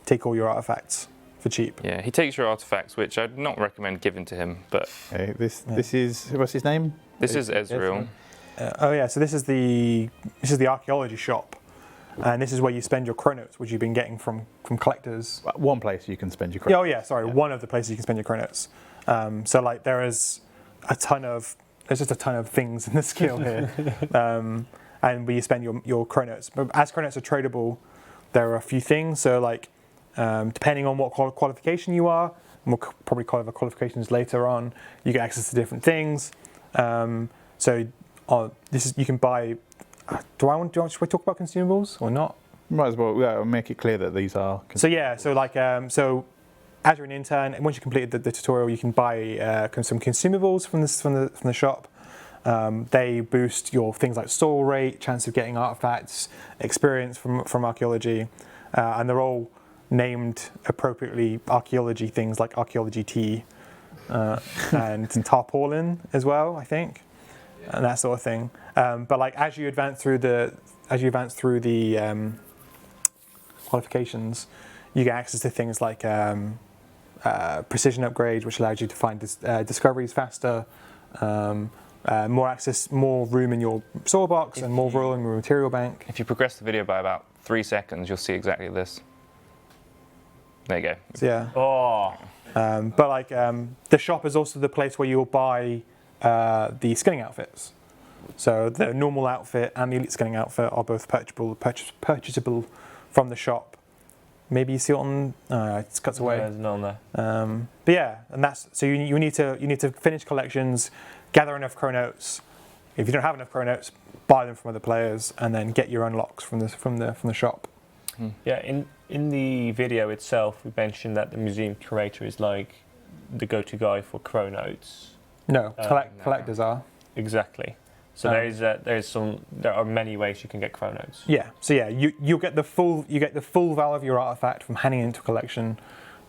take all your artifacts for cheap. Yeah, he takes your artifacts, which I'd not recommend giving to him, but Okay, this is, what's his name? this is Ezreal. So this is the Archaeology Shop, And this is where you spend your chronotes, which you've been getting from collectors. One place you can spend your credits. Oh yeah, sorry, one of the places you can spend your chronotes. So like there's just a ton of things in the skill here, and where you spend your chronotes. But as chronotes are tradable, there are a few things. So like depending on what qualification you are, and we'll probably cover qualifications later on, you get access to different things. So you can buy. Do I want to talk about consumables or not? Might as well make it clear that these are. So yeah, so like so as you're an intern, and once you completed the tutorial, you can buy some consumables from the shop. They boost your things like soil rate, chance of getting artifacts, experience from archaeology, and they're all named appropriately archaeology things like archaeology tea and tarpaulin as well, I think, and that sort of thing. But like as you advance through the qualifications, you get access to things like precision upgrades, which allows you to find discoveries faster, more access, more room in your soil box, and more room in your material bank. If you progress the video by about 3 seconds, you'll see exactly this. There you go. So, yeah. Oh, But like the shop is also the place where you'll buy the skinning outfits. So the normal outfit and the elite skinning outfit are both purchasable from the shop. Maybe you see it on. It cuts away. there's none there. But yeah, and that's so you need to finish collections, gather enough chronotes. If you don't have enough chronotes, buy them from other players, and then get your unlocks from the shop. Yeah, in the video itself, we mentioned that the museum curator is like the go-to guy for chronotes. No, no. collectors are. Exactly. So there are many ways you can get chronotes. Yeah. So yeah, you get the full value of your artifact from handing it into a collection.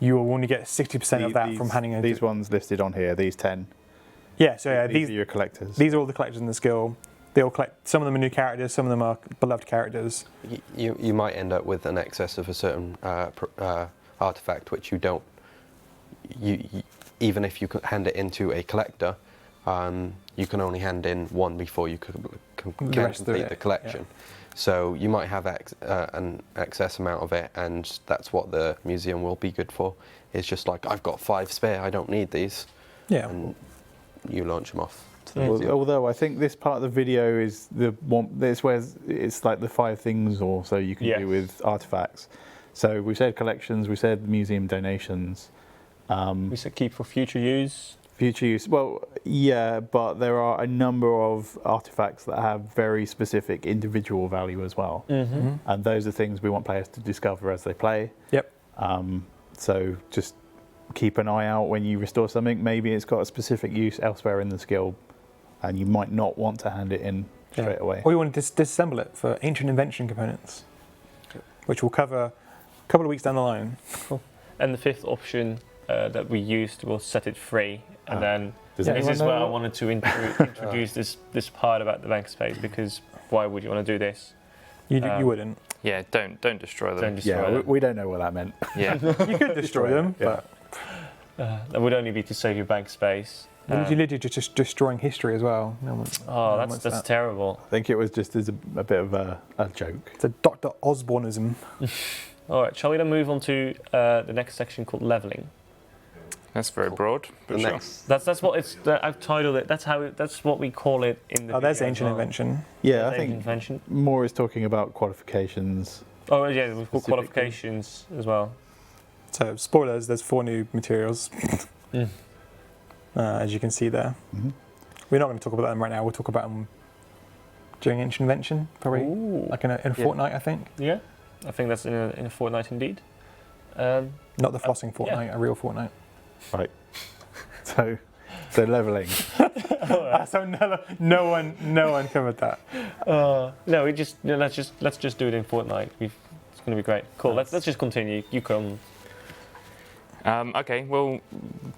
You will only get 60% of that from handing it. These ones listed on here, these 10. Yeah. So yeah, these are your collectors. These are all the collectors in the skill. They all collect. Some of them are new characters. Some of them are beloved characters. You might end up with an excess of a certain artifact which you don't. Even if you hand it into a collector, you can only hand in one before you can complete the collection. Yeah. So you might have an excess amount of it, and that's what the museum will be good for. It's just like, I've got 5 spare, I don't need these. Yeah. And you launch them off to the museum. Although I think this part of the video is the one. This where it's like the 5 things or so you can do with artifacts. So we said collections, we said museum donations. We said keep for future use. Future use. Well, yeah, but there are a number of artifacts that have very specific individual value as well. Mm-hmm. And those are things we want players to discover as they play. Yep. So just keep an eye out when you restore something. Maybe it's got a specific use elsewhere in the skill, and you might not want to hand it in straight away. Or you want to disassemble it for ancient invention components, which we'll cover a couple of weeks down the line. Cool. And the 5th option that we used was set it free. And then this is where I wanted to introduce this part about the bank space, because why would you want to do this? You wouldn't. Yeah, don't destroy them. Don't destroy them. We don't know what that meant. Yeah. You could destroy them, but that would only be to save your bank space. you're literally just destroying history as well. That's terrible. I think it was just as a bit of a joke. It's a Dr. Osborneism. All right, shall we then move on to the next section called leveling? That's very broad. But sure. That's what it's. I've titled it. That's what we call it in the. Oh, there's ancient invention. Yeah, I think more is talking about qualifications. Oh yeah, we've got qualifications as well. So spoilers. There's 4 new materials, as you can see there. Mm-hmm. We're not going to talk about them right now. We'll talk about them during ancient invention, probably like in a fortnight, I think. Yeah, I think that's in a fortnight indeed. Not the flossing fortnight, a real fortnight. Right. So leveling. So no one covered that. No, let's just do it in fortnight. It's going to be great. Cool. Let's just continue. You come. Okay. Well,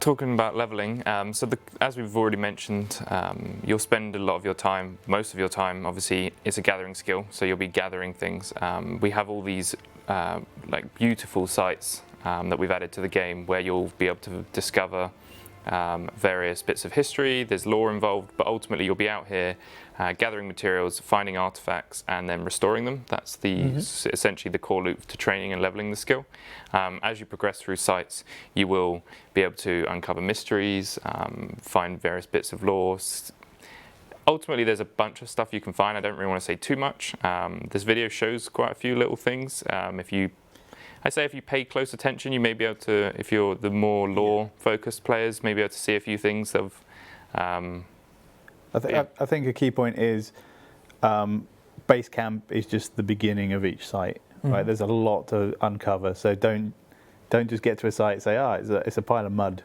talking about leveling. As we've already mentioned, you'll spend a lot of your time, most of your time, obviously, it's a gathering skill. So you'll be gathering things. We have all these like beautiful sites that we've added to the game, where you'll be able to discover various bits of history. There's lore involved, but ultimately you'll be out here gathering materials, finding artifacts, and then restoring them. That's essentially the core loop to training and leveling the skill. As you progress through sites, you will be able to uncover mysteries, find various bits of lore. Ultimately, there's a bunch of stuff you can find. I don't really want to say too much. This video shows quite a few little things. If you pay close attention, you may be able to, if you're the more lore-focused players, may be able to see a few things of. I think a key point is base camp is just the beginning of each site. Right, there's a lot to uncover. So don't just get to a site and say, it's a pile of mud.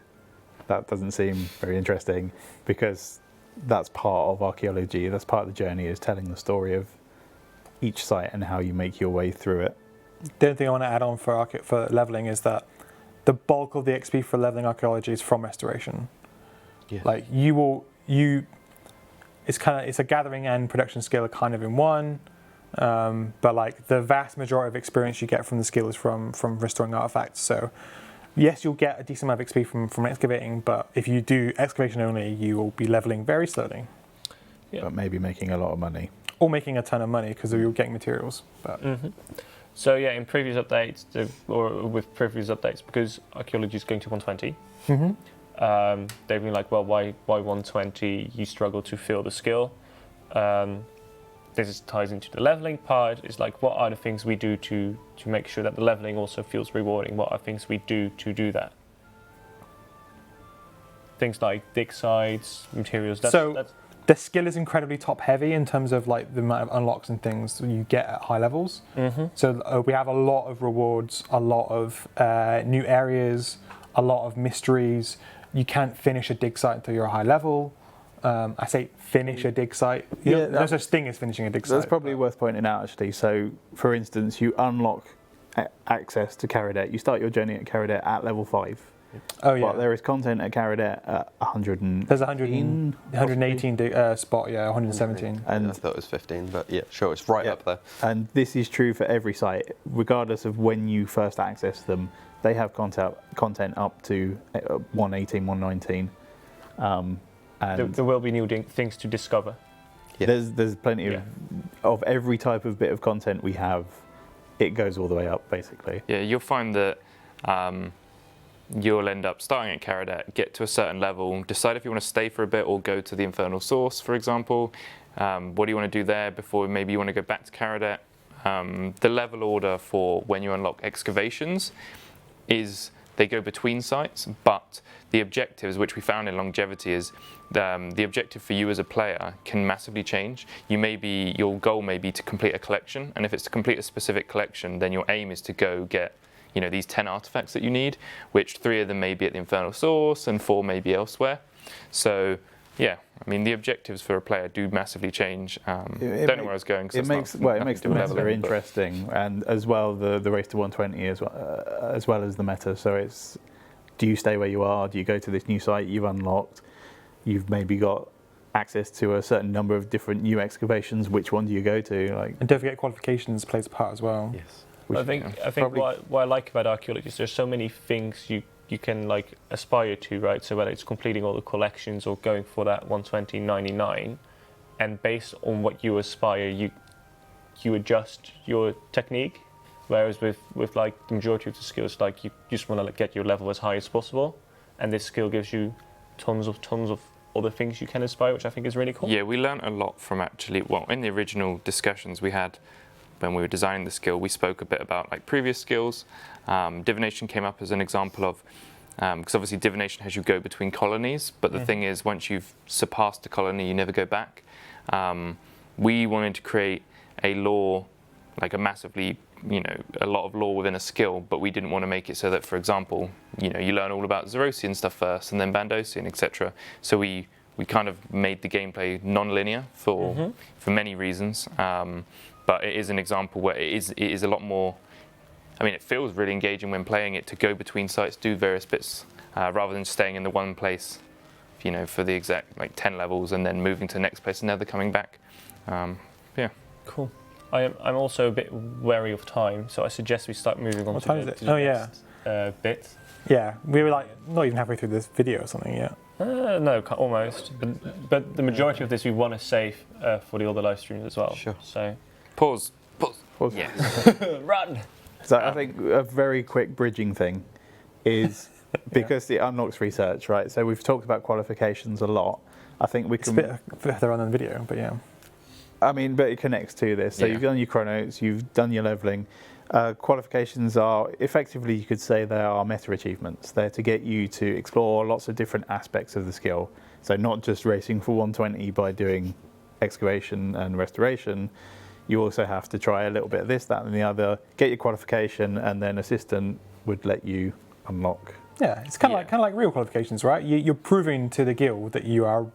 That doesn't seem very interesting, because that's part of archaeology. That's part of the journey, is telling the story of each site and how you make your way through it. The only thing I want to add on for leveling is that the bulk of the XP for leveling archaeology is from restoration. Yeah. Like it's a gathering and production skill are kind of in one, but like the vast majority of experience you get from the skill is from restoring artifacts. So yes, you'll get a decent amount of XP from excavating, but if you do excavation only, you will be leveling very slowly. Yeah. But maybe making a lot of money. Or making a ton of money because you're getting materials. But. So yeah, in previous updates, because archaeology is going to 120, they've been like, well, why 120? You struggle to fill the skill. This ties into the leveling part. It's like, what are the things we do to make sure that the leveling also feels rewarding? What are things we do to do that? Things like dig sites, materials. The skill is incredibly top heavy in terms of like the amount of unlocks and things you get at high levels. So we have a lot of rewards, a lot of new areas, a lot of mysteries. You can't finish a dig site until you're a high level. I say finish a dig site. There's no such thing as finishing a dig site. That's probably worth pointing out, actually. So, for instance, you unlock access to Caradet. You start your journey at Caradet at level 5. Oh yeah. But there is content at Caradet at 100. There's 118 spot, 117. And I thought it was 15, but yeah, sure, it's right up there. And this is true for every site, regardless of when you first access them. They have content up to 118, 119. And there will be new things to discover. Yeah. There's plenty of every type of bit of content we have. It goes all the way up, basically. Yeah, you'll find that you'll end up starting at Caradet, get to a certain level, decide if you want to stay for a bit or go to the Infernal Source, for example. What do you want to do there before maybe you want to go back to Caradet? The level order for when you unlock excavations is they go between sites, but the objectives, which we found in longevity, is the objective for you as a player can massively change. Your goal may be to complete a collection, and if it's to complete a specific collection, then your aim is to go get these 10 artifacts that you need, which 3 of them may be at the Infernal Source and 4 may be elsewhere. So yeah, I mean, the objectives for a player do massively change. Don't know where I was going. It makes the meta very interesting, and as well the race to 120 as well as the meta. So it's, do you stay where you are? Do you go to this new site you've unlocked? You've maybe got access to a certain number of different new excavations. Which one do you go to? And don't forget qualifications plays a part as well. Yes. I think what I like about archaeology is there's so many things you can like aspire to, right? So whether it's completing all the collections or going for that 120.99, and based on what you aspire, you adjust your technique. Whereas with like the majority of the skills, like you just want to get your level as high as possible, and this skill gives you tons of other things you can aspire, which I think is really cool. Yeah, we learned a lot from in the original discussions we had when we were designing the skill, we spoke a bit about like previous skills. Divination came up as an example of, because obviously divination has you go between colonies, but the thing is, once you've surpassed a colony, you never go back. We wanted to create a lore, like a massively, a lot of lore within a skill, but we didn't want to make it so that, for example, you learn all about Zerosian stuff first and then Bandosian, etc. So we kind of made the gameplay non-linear for many reasons. But it is an example where it is a lot more. I mean, it feels really engaging when playing it to go between sites, do various bits, rather than staying in the one place, for the exact 10 levels and then moving to the next place and never coming back. Yeah. Cool. I'm also a bit wary of time, so I suggest we start moving on what to time the, is it? to the next bit. Yeah, we were like not even halfway through this video or something yet. No, almost. But the majority of this we want to save for the other live streams as well. Sure. So Pause. yes, run. So I think a very quick bridging thing is because it unlocks research, right? So we've talked about qualifications a lot. I think we It's can. a bit further on in the video, but yeah. I mean, but it connects to this. So Yeah. you've done your chronos, you've done your leveling. Qualifications are effectively, you could say, they are meta achievements. They're to get you to explore lots of different aspects of the skill. So not just racing for 120 by doing excavation and restoration. You also have to try a little bit of this, that, and the other. Get your qualification, and then assistant would let you unlock. Yeah, it's kind of like real qualifications, right? You're proving to the guild that you are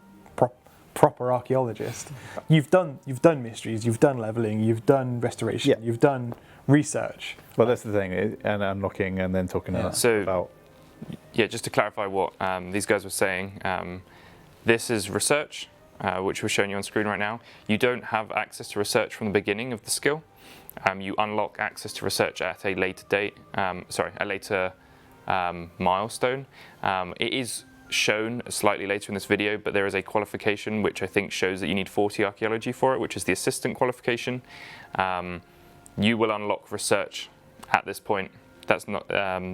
proper archaeologist. You've done mysteries, you've done leveling, you've done restoration, you've done research. Well, that's the thing, and unlocking, and then talking about. Yeah, just to clarify what these guys were saying, this is research, which we're showing you on screen right now. You don't have access to research from the beginning of the skill. You unlock access to research at a later date. A later milestone. It is shown slightly later in this video, but there is a qualification which I think shows that you need 40 archaeology for it, which is the assistant qualification. You will unlock research at this point. That's not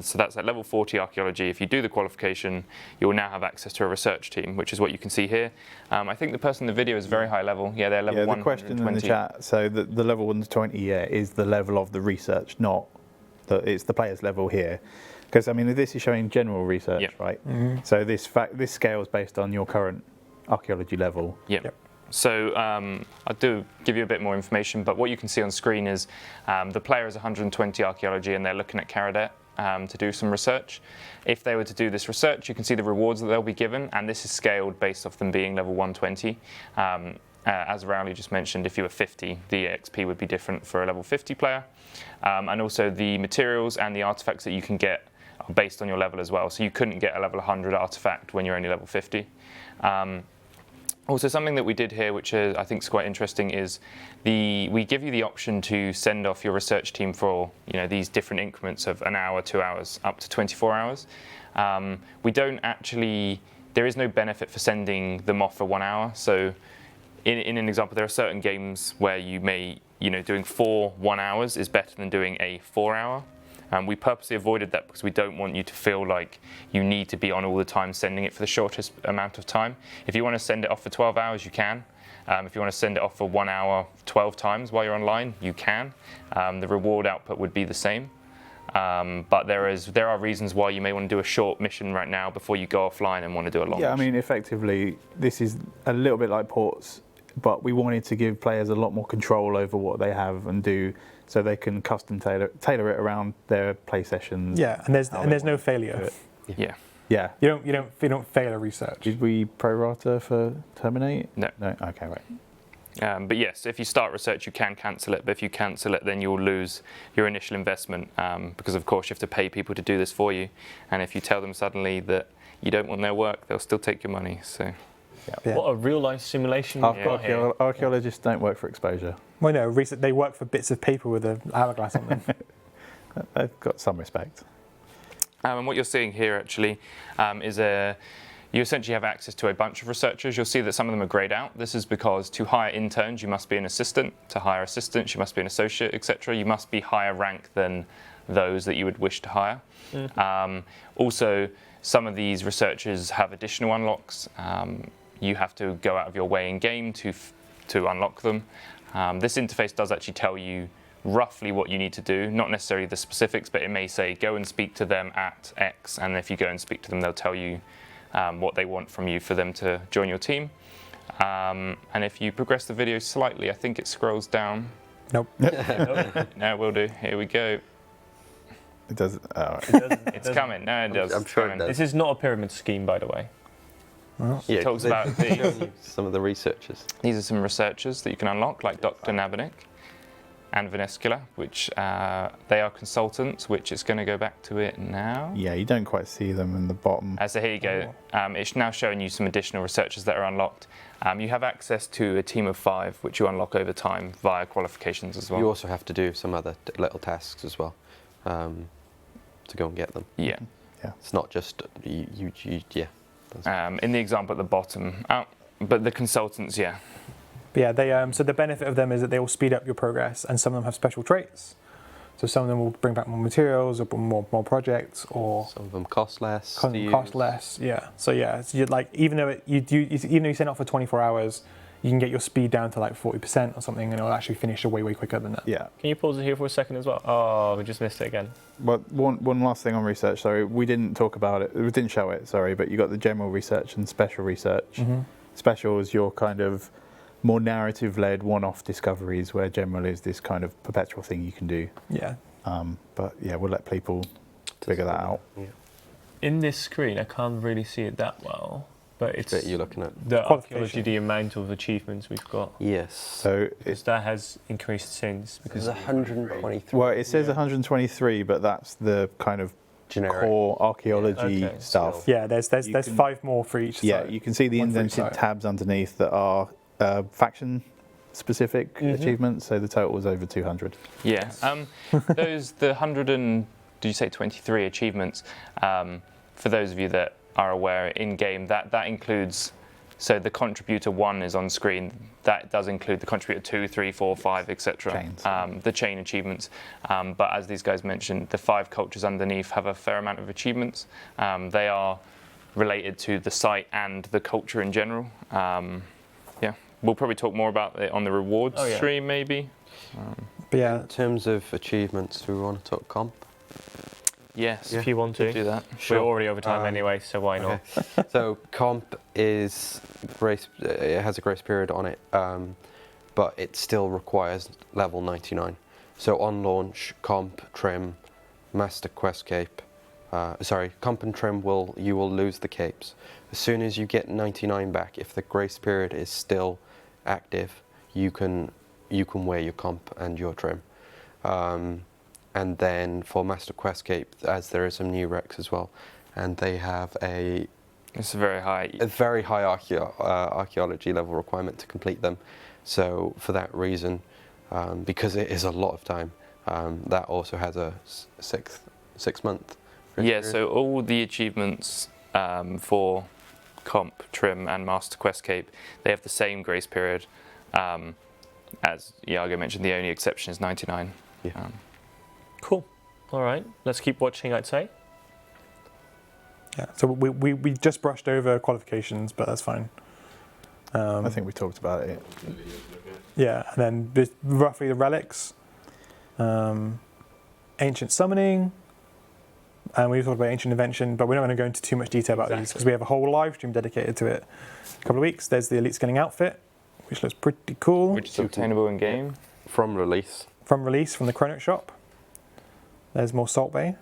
so that's at level 40 archaeology. If you do the qualification, you will now have access to a research team, which is what you can see here. I think the person in the video is very high level. Yeah, they're level 120. The question in the chat, so the level 120 is the level of the research, not it's the player's level here. Because I mean, this is showing general research, right? Mm-hmm. So this scale is based on your current archaeology level. Yep. So I'll give you a bit more information, but what you can see on screen is the player is 120 archaeology, and they're looking at Caradet to do some research. If they were to do this research, you can see the rewards that they'll be given, and this is scaled based off them being level 120. As Rowley just mentioned, if you were 50, the XP would be different for a level 50 player. And also the materials and the artifacts that you can get are based on your level as well. So you couldn't get a level 100 artifact when you're only level 50. Also, something that we did here, which I think is quite interesting, is we give you the option to send off your research team for these different increments of an hour, 2 hours, up to 24 hours. We don't actually. There is no benefit for sending them off for 1 hour. So, in an example, there are certain games where you may, doing 4 1 hours is better than doing a 4 hour. We purposely avoided that because we don't want you to feel like you need to be on all the time sending it for the shortest amount of time. If you want to send it off for 12 hours, you can. If you want to send it off for 1 hour 12 times while you're online, you can. The reward output would be the same. But there are reasons why you may want to do a short mission right now before you go offline and want to do a long mission. I mean, effectively, this is a little bit like ports, but we wanted to give players a lot more control over what they have and do, so they can custom tailor it around their play sessions. Yeah, and there's no failure. Yeah. Yeah. You don't fail a research. Did we prorata for terminate? No. No. Okay, right. But yes, if you start research, you can cancel it. But if you cancel it, then you'll lose your initial investment because, of course, you have to pay people to do this for you. And if you tell them suddenly that you don't want their work, they'll still take your money. So. Yeah. What a real-life simulation we've got here. Archaeologists don't work for exposure. Well, no, they work for bits of paper with an hourglass on them. They've got some respect. And what you're seeing here actually is you essentially have access to a bunch of researchers. You'll see that some of them are grayed out. This is because to hire interns, you must be an assistant. To hire assistants, you must be an associate, etc. You must be higher rank than those that you would wish to hire. Mm-hmm. Also, some of these researchers have additional unlocks. You have to go out of your way in game to unlock them. This interface does actually tell you roughly what you need to do, not necessarily the specifics, but it may say go and speak to them at X, and if you go and speak to them, they'll tell you what they want from you for them to join your team. And if you progress the video slightly, I think it scrolls down. Nope. No, it will do. Here we go. It doesn't. Oh. It's coming. No, it does. I'm sure it does. This is not a pyramid scheme, by the way. Well, It talks about some of the researchers. These are some researchers that you can unlock, like Dr. Nabanik and Venescula, which they are consultants, which is going to go back to it now. Yeah, you don't quite see them in the bottom. So here you go. It's now showing you some additional researchers that are unlocked. You have access to a team of 5, which you unlock over time via qualifications as well. You also have to do some other little tasks as well to go and get them. Yeah. It's not just yeah. In the example at the bottom, but the consultants, yeah. But yeah, they so the benefit of them is that they will speed up your progress, and some of them have special traits. So some of them will bring back more materials or more projects, or some of them cost less. Some of them cost less. Yeah. So yeah, it's like even though you send out for 24 hours, you can get your speed down to like 40% or something, and it'll actually finish way quicker than that. Yeah. Can you pause it here for a second as well? Oh, we just missed it again. Well, one last thing on research. Sorry, we didn't talk about it. We didn't show it. Sorry, but you got the general research and special research. Mm-hmm. Special is your kind of more narrative-led one-off discoveries, where general is this kind of perpetual thing you can do. Yeah. But yeah, we'll let people figure that out. Yeah. In this screen, I can't really see it that well, but it's That you're looking at. the Qualification. archaeology, the amount of achievements we've got. Yes. So Because that has increased since. There's Because 123. well, it says Yeah. 123, but that's the kind of generic. core archaeology Okay. stuff. Yeah. There's You can- 5 more for each. Yeah, site. you can see the One for each indented site. tabs underneath that are faction-specific achievements. So the total was over 200. Yeah. The 100 and did you say 23 achievements? For those of you that are aware, in game that includes. So the contributor 1 is on screen. That does include the contributor 2, 3, 4, 5, etc. Chains. The chain achievements. But as these guys mentioned, the 5 cultures underneath have a fair amount of achievements. They are related to the site and the culture in general. Yeah, we'll probably talk more about it on the rewards stream, maybe. But yeah. In terms of achievements, do we want to talk comp? Yes, if you want to. do that. We're already over time anyway, so why not? Okay. So comp is it has a grace period on it, but it still requires level 99. So on launch, comp, trim, master quest cape. Comp and trim you will lose the capes. As soon as you get 99 back, if the grace period is still active, you can wear your comp and your trim. And then for Master Quest Cape, as there are some new recs as well, and they have It's very high. a very high archaeology level requirement to complete them. So for that reason, because it is a lot of time, that also has a 6 month. Yeah, so all the achievements for comp, trim, and Master Quest Cape, they have the same grace period. As Iago mentioned, the only exception is 99. Yeah. Cool. All right. Let's keep watching, I'd say. Yeah. So we just brushed over qualifications, but that's fine. I think we talked about it. Yeah, and then there's roughly the relics, ancient summoning, and we talked about ancient invention, but we're not going to go into too much detail about these because we have a whole live stream dedicated to it. A couple of weeks. There's the elite scaling outfit, which looks pretty cool. Which is obtainable in game. From release. From release from the Chrono Shop. There's more Salt Bay.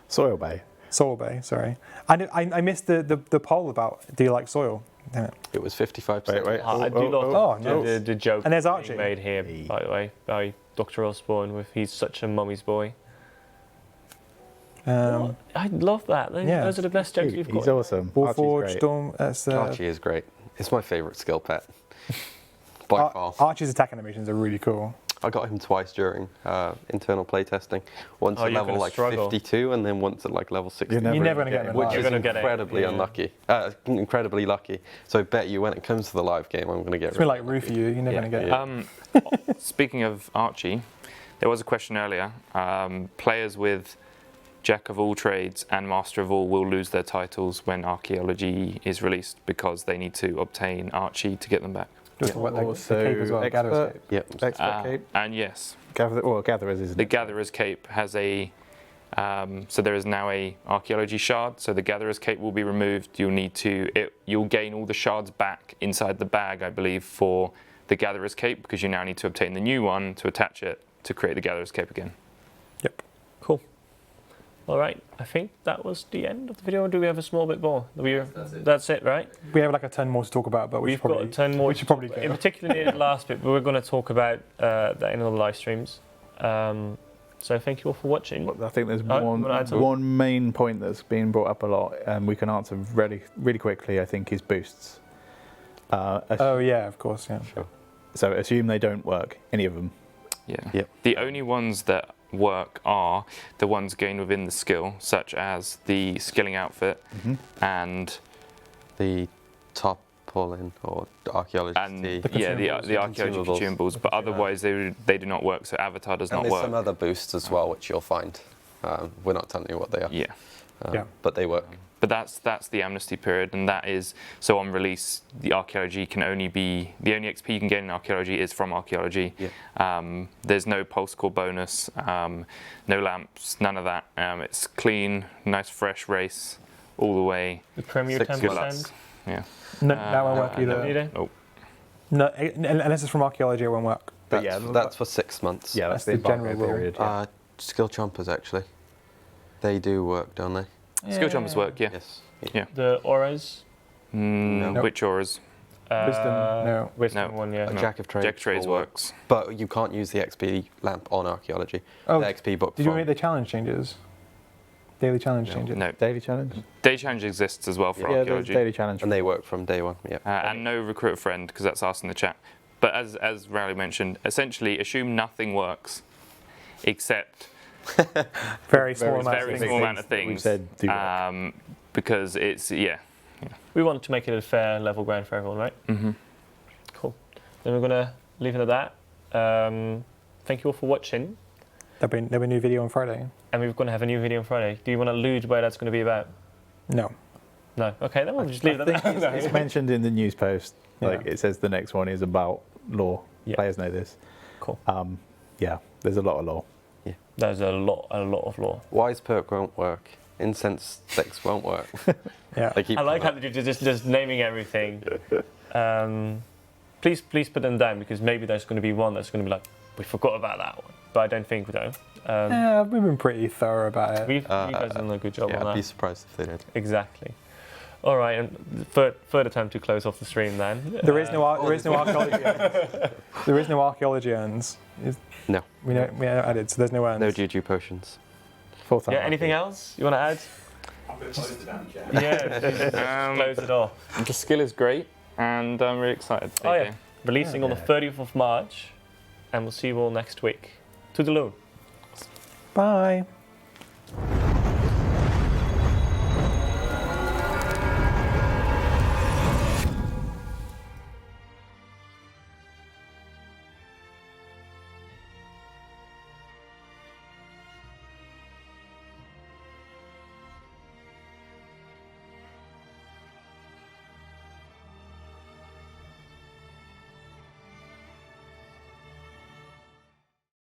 Soil Bay. Soil Bay, sorry. I missed the poll about do you like soil? Damn it. It was 55%. Wait. I do love nice. the joke And there's being Archie. made here, by the way, by Dr. Osborne with he's such a mummy's boy. I love that. Those are the best jokes we've got. He's awesome. Warforged, Archie's great. Storm. Archie is great. It's my favourite skill pet. By far. Archie's attack animations are really cool. I got him twice during internal playtesting. Once at you're level gonna like struggle. 52 and then once at like level 60. You're You're never going to get them Which alive. is You're gonna get it, incredibly yeah. unlucky. Incredibly lucky. So I bet you when it comes to the live game, I'm going to get It's been like Rufy, you're never Yeah. going to get it. Yeah. Speaking of Archie, there was a question earlier. Players with Jack of all trades and Master of all will lose their titles when Archaeology is released because they need to obtain Archie to get them back. Just what the Also cape as well, expert. Gatherer's Cape. Yep. Expert Cape. And yes, Gatherers, isn't the it? Gatherer's Cape has a. So there is now a Archaeology shard. So the Gatherer's Cape will be removed. You'll gain all the shards back inside the bag, I believe, for the Gatherer's Cape because you now need to obtain the new one to attach it to create the Gatherer's Cape again. Yep. Cool. All right. I think that was the end of the video. Or do we have a small bit more? That's it, right? We have like a ton more to talk about, but We've got a ton more. we should probably in go. particular the last bit, but we're going to talk about that in other live streams. So thank you all for watching. I think there's Oh, you wanna add something? one main point that's been brought up a lot, and we can answer really quickly. I think is boosts. Oh yeah, of course, yeah. Sure. So assume they don't work, any of them. Yeah. Yep. The only ones that work are the ones gained within the skill, such as the skilling outfit and The top pull-in or archaeology. the archaeology consumables, but otherwise they do not work. So avatar does And not there's work. some other boosts as well, which you'll find. We're not telling you what they are. Yeah. But they work. But that's the amnesty period, and that is so on release. The archaeology can only be the only XP you can gain in archaeology is from archaeology. Yeah. There's no pulse core bonus, no lamps, none of that. It's clean, nice, fresh race all the way. The Premier 6 10%. Yeah. No, that won't work either. Either? Oh, No, unless it's from archaeology, it won't work. But That's for 6 months. yeah, that's that's the the general embargo rule. period. Yeah. Skill chompers, actually. They do work, don't they? skill jumpers work. Yeah. Yes. Yeah. The auras. No. Which auras? Wisdom, no. Wisdom No. one, yeah. A Jack of Trades. Jack Trades will work. works. But you can't use the XP lamp on archaeology. Oh, The XP book. did you from- make the challenge changes? Daily challenge changes? No. Daily challenge. Day challenge exists as well for Yeah, there's archaeology. daily challenge. And they work from day one. Yeah. And no recruit a friend, because that's asked in the chat. But as Rowley mentioned, essentially assume nothing works except Very small amount. very of small things. amount of We've things. said do work. Because it's, We want to make it a fair, level ground for everyone, right? Mhm. Cool. Then we're going to leave it at that. Thank you all for watching. There'll be a new video on Friday. And we're going to have a new video on Friday. Do you want to allude where that's going to be about? No. No. Okay, then we'll just leave it at that. It's mentioned in the news post. Like Yeah. it says the next one is about lore. Yeah. Players know this. Cool. Yeah, there's a lot of lore. There's a lot of lore. Wise perk won't work. Incense sticks won't work. Yeah. They keep I like how coming you're just naming everything. Please put them down, because maybe there's going to be one that's going to be like, we forgot about that one. But I don't think we do. Yeah, we've been pretty thorough about it. You guys have done a good job Yeah, on I'd be that. surprised if they did. Exactly. All right, and further time to close off the stream then. There is no archaeology. There is no archaeology urns. No. We haven't added, so there's no urns. No juju potions. Full time. Yeah, anything else you want to add? I'm going to close the damn chat. Yeah, close it off. The skill is great, and I'm really excited. Oh yeah, releasing on the 30th of March, and we'll see you all next week. Toodaloo. Bye.